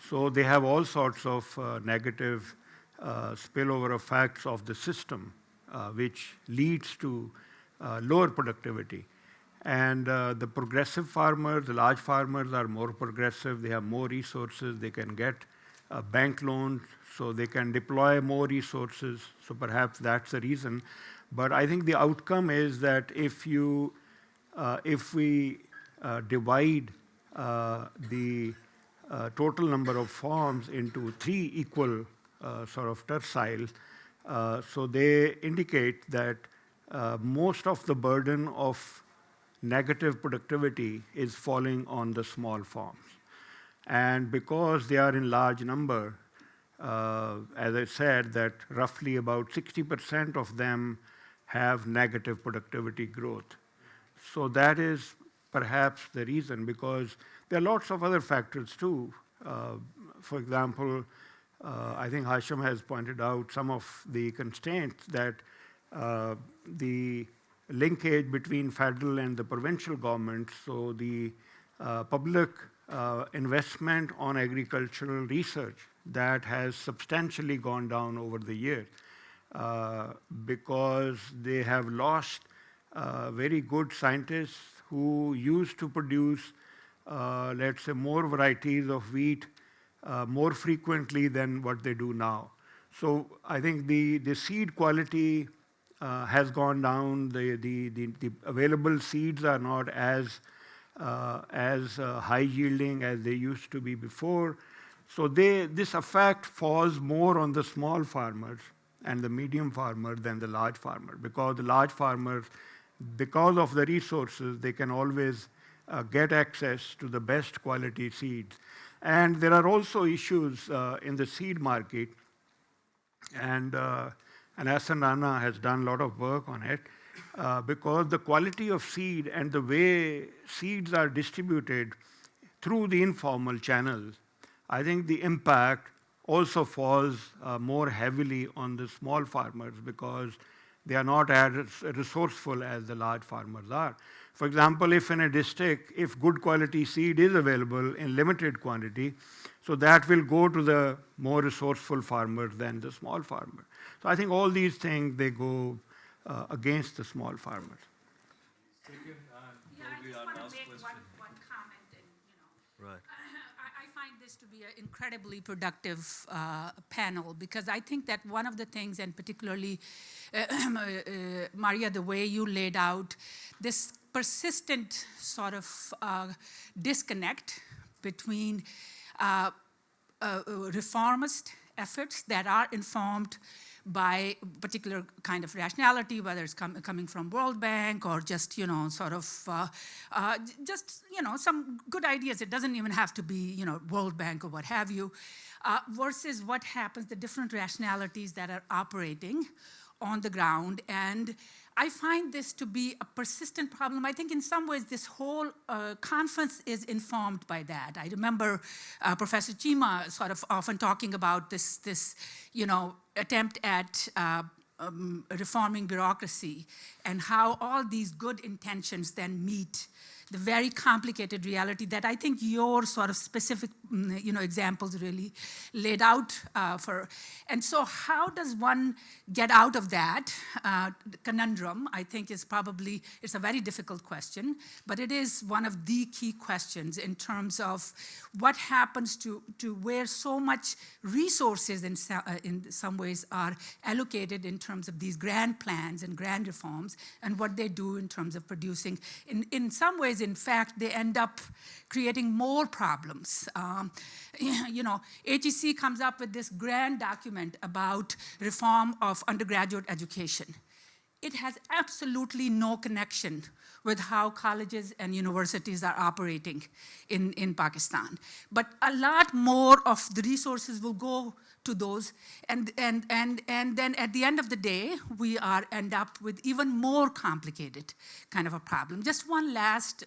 So they have all sorts of negative spillover effects of the system, which leads to lower productivity. And the progressive farmers, the large farmers are more progressive, they have more resources, they can get bank loans, so they can deploy more resources, so perhaps that's the reason. But I think the outcome is that if we divide the total number of farms into 3 equal sort of terciles, so they indicate that most of the burden of negative productivity is falling on the small farms. And because they are in large number, as I said, that roughly about 60% of them have negative productivity growth. So that is perhaps the reason, because there are lots of other factors too. For example, I think Hashim has pointed out some of the constraints that the linkage between federal and the provincial government, so the public investment on agricultural research that has substantially gone down over the years because they have lost very good scientists who used to produce, let's say, more varieties of wheat more frequently than what they do now. So I think the seed quality has gone down. The available seeds are not as high yielding as they used to be before. So this effect falls more on the small farmers and the medium farmer than the large farmer, because the large farmers, because of the resources, they can always get access to the best quality seeds. And there are also issues in the seed market, and Hassan Rana has done a lot of work on it, because the quality of seed and the way seeds are distributed through the informal channels, I think the impact also falls more heavily on the small farmers because they are not as resourceful as the large farmers are. For example, if in a district, if good quality seed is available in limited quantity, so that will go to the more resourceful farmers than the small farmer. So I think all these things, they go against the small farmers. Second, Yeah, I just want to make one comment. And, Right. I find this to be an incredibly productive panel, because I think that one of the things, and particularly, Maria, the way you laid out this persistent sort of disconnect between reformist efforts that are informed by particular kind of rationality, whether it's coming from World Bank or just, sort of, some good ideas. It doesn't even have to be, World Bank or what have you, versus what happens, the different rationalities that are operating on the ground. And I find this to be a persistent problem. I think in some ways this whole conference is informed by that. I remember Professor Chima sort of often talking about this attempt at reforming bureaucracy and how all these good intentions then meet the very complicated reality that I think your sort of specific, examples really laid out for. And so how does one get out of that conundrum? I think is probably, it's a very difficult question, but it is one of the key questions in terms of what happens to where so much resources in some ways are allocated in terms of these grand plans and grand reforms, and what they do in terms of producing. In some ways, in fact, they end up creating more problems. HEC comes up with this grand document about reform of undergraduate education. It has absolutely no connection with how colleges and universities are operating in Pakistan. But a lot more of the resources will go to those, and then at the end of the day, we end up with even more complicated kind of a problem. Just one last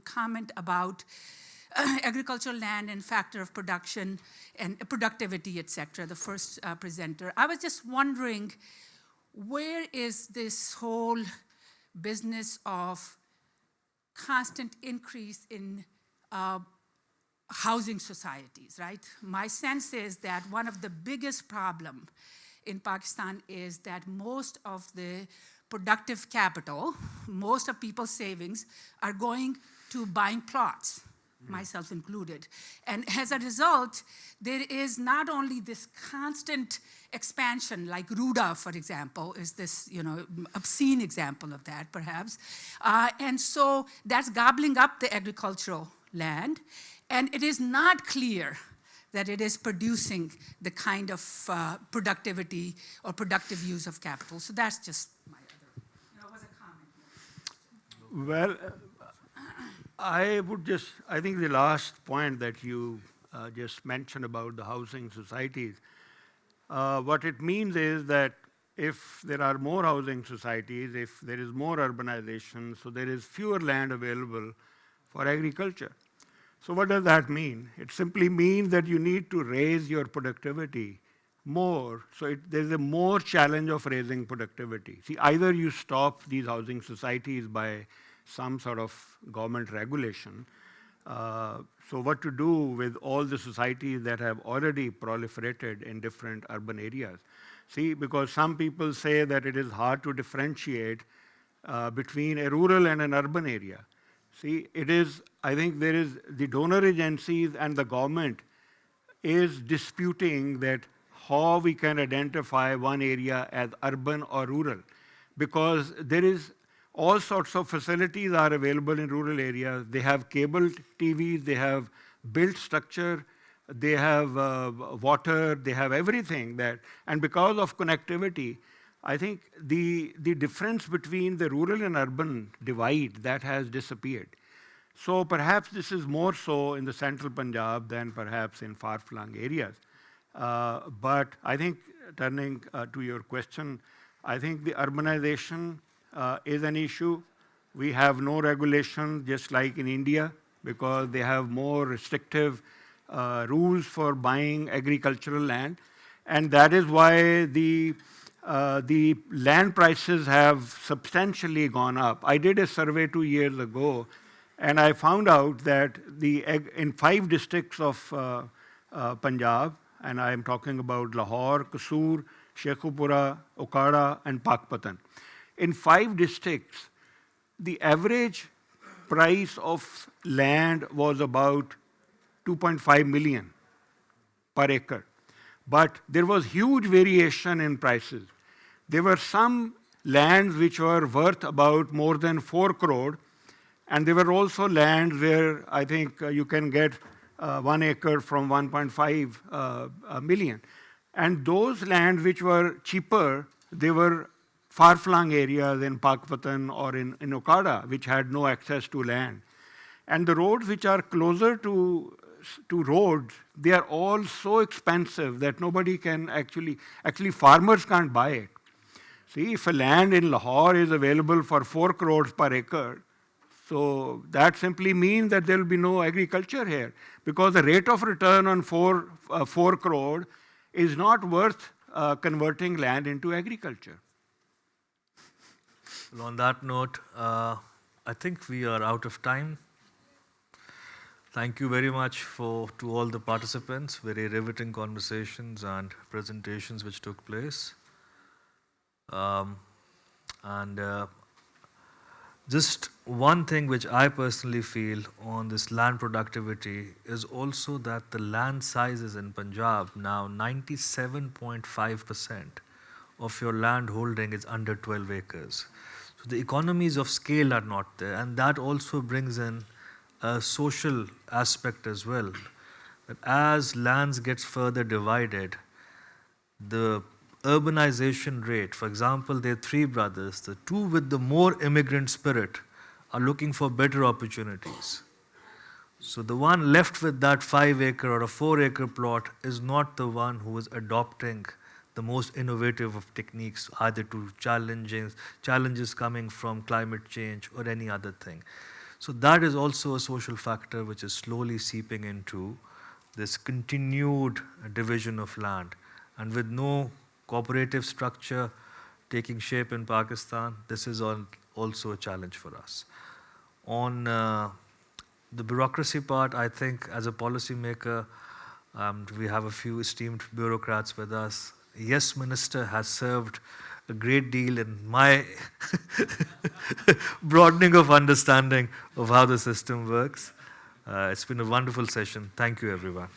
comment about agricultural land and factor of production and productivity, et cetera, the first presenter. I was just wondering, where is this whole business of constant increase in housing societies, right? My sense is that one of the biggest problems in Pakistan is that most of the productive capital, most of people's savings are going to buying plots, myself included. And as a result, there is not only this constant expansion, like Ruda, for example, is this obscene example of that, perhaps. And so that's gobbling up the agricultural land. And it is not clear that it is producing the kind of productivity or productive use of capital. So that's just my other. Well, I think the last point that you just mentioned about the housing societies, what it means is that if there are more housing societies, if there is more urbanization, so there is fewer land available for agriculture. So what does that mean? It simply means that you need to raise your productivity more. So there's a more challenge of raising productivity. See, either you stop these housing societies by some sort of government regulation. So what to do with all the societies that have already proliferated in different urban areas? See, because some people say that it is hard to differentiate between a rural and an urban area. See, I think there is the donor agencies and the government is disputing that how we can identify one area as urban or rural, because there is all sorts of facilities are available in rural areas. They have cable TVs, they have built structure, they have water, they have everything and because of connectivity, I think the difference between the rural and urban divide, that has disappeared. So perhaps this is more so in the central Punjab than perhaps in far-flung areas. But I think, turning to your question, I think the urbanization is an issue. We have no regulation, just like in India, because they have more restrictive rules for buying agricultural land. And that is why the land prices have substantially gone up. I did a survey 2 years ago, and I found out that in 5 districts of Punjab, and I am talking about Lahore, Kasur, Sheikhupura, Okada, and Pakpatan. In 5 districts, the average price of land was about 2.5 million per acre. But there was huge variation in prices. There were some lands which were worth about more than 4 crore, and there were also lands where I think you can get 1 acre from 1.5 million. And those lands which were cheaper, they were far-flung areas in Pakpatan or in Okada, which had no access to land. And the roads which are closer to roads, they are all so expensive that nobody can actually farmers can't buy it. See, if a land in Lahore is available for 4 crores per acre, so that simply means that there will be no agriculture here, because the rate of return on 4 crore is not worth converting land into agriculture. Well, on that note, I think we are out of time. Thank you very much to all the participants. Very riveting conversations and presentations which took place. Just one thing which I personally feel on this land productivity is also that the land sizes in Punjab now 97.5% of your land holding is under 12 acres. So the economies of scale are not there, and that also brings in a social aspect as well. That as lands gets further divided, the urbanization rate, for example, there are 3 brothers, the 2 with the more immigrant spirit are looking for better opportunities. So the one left with that 5-acre or a 4-acre plot is not the one who is adopting the most innovative of techniques, either to challenges coming from climate change or any other thing. So that is also a social factor which is slowly seeping into this continued division of land. And with no cooperative structure taking shape in Pakistan, this is also a challenge for us. On the bureaucracy part, I think as a policymaker, we have a few esteemed bureaucrats with us. Yes, Minister has served a great deal in my broadening of understanding of how the system works. It's been a wonderful session. Thank you, everyone.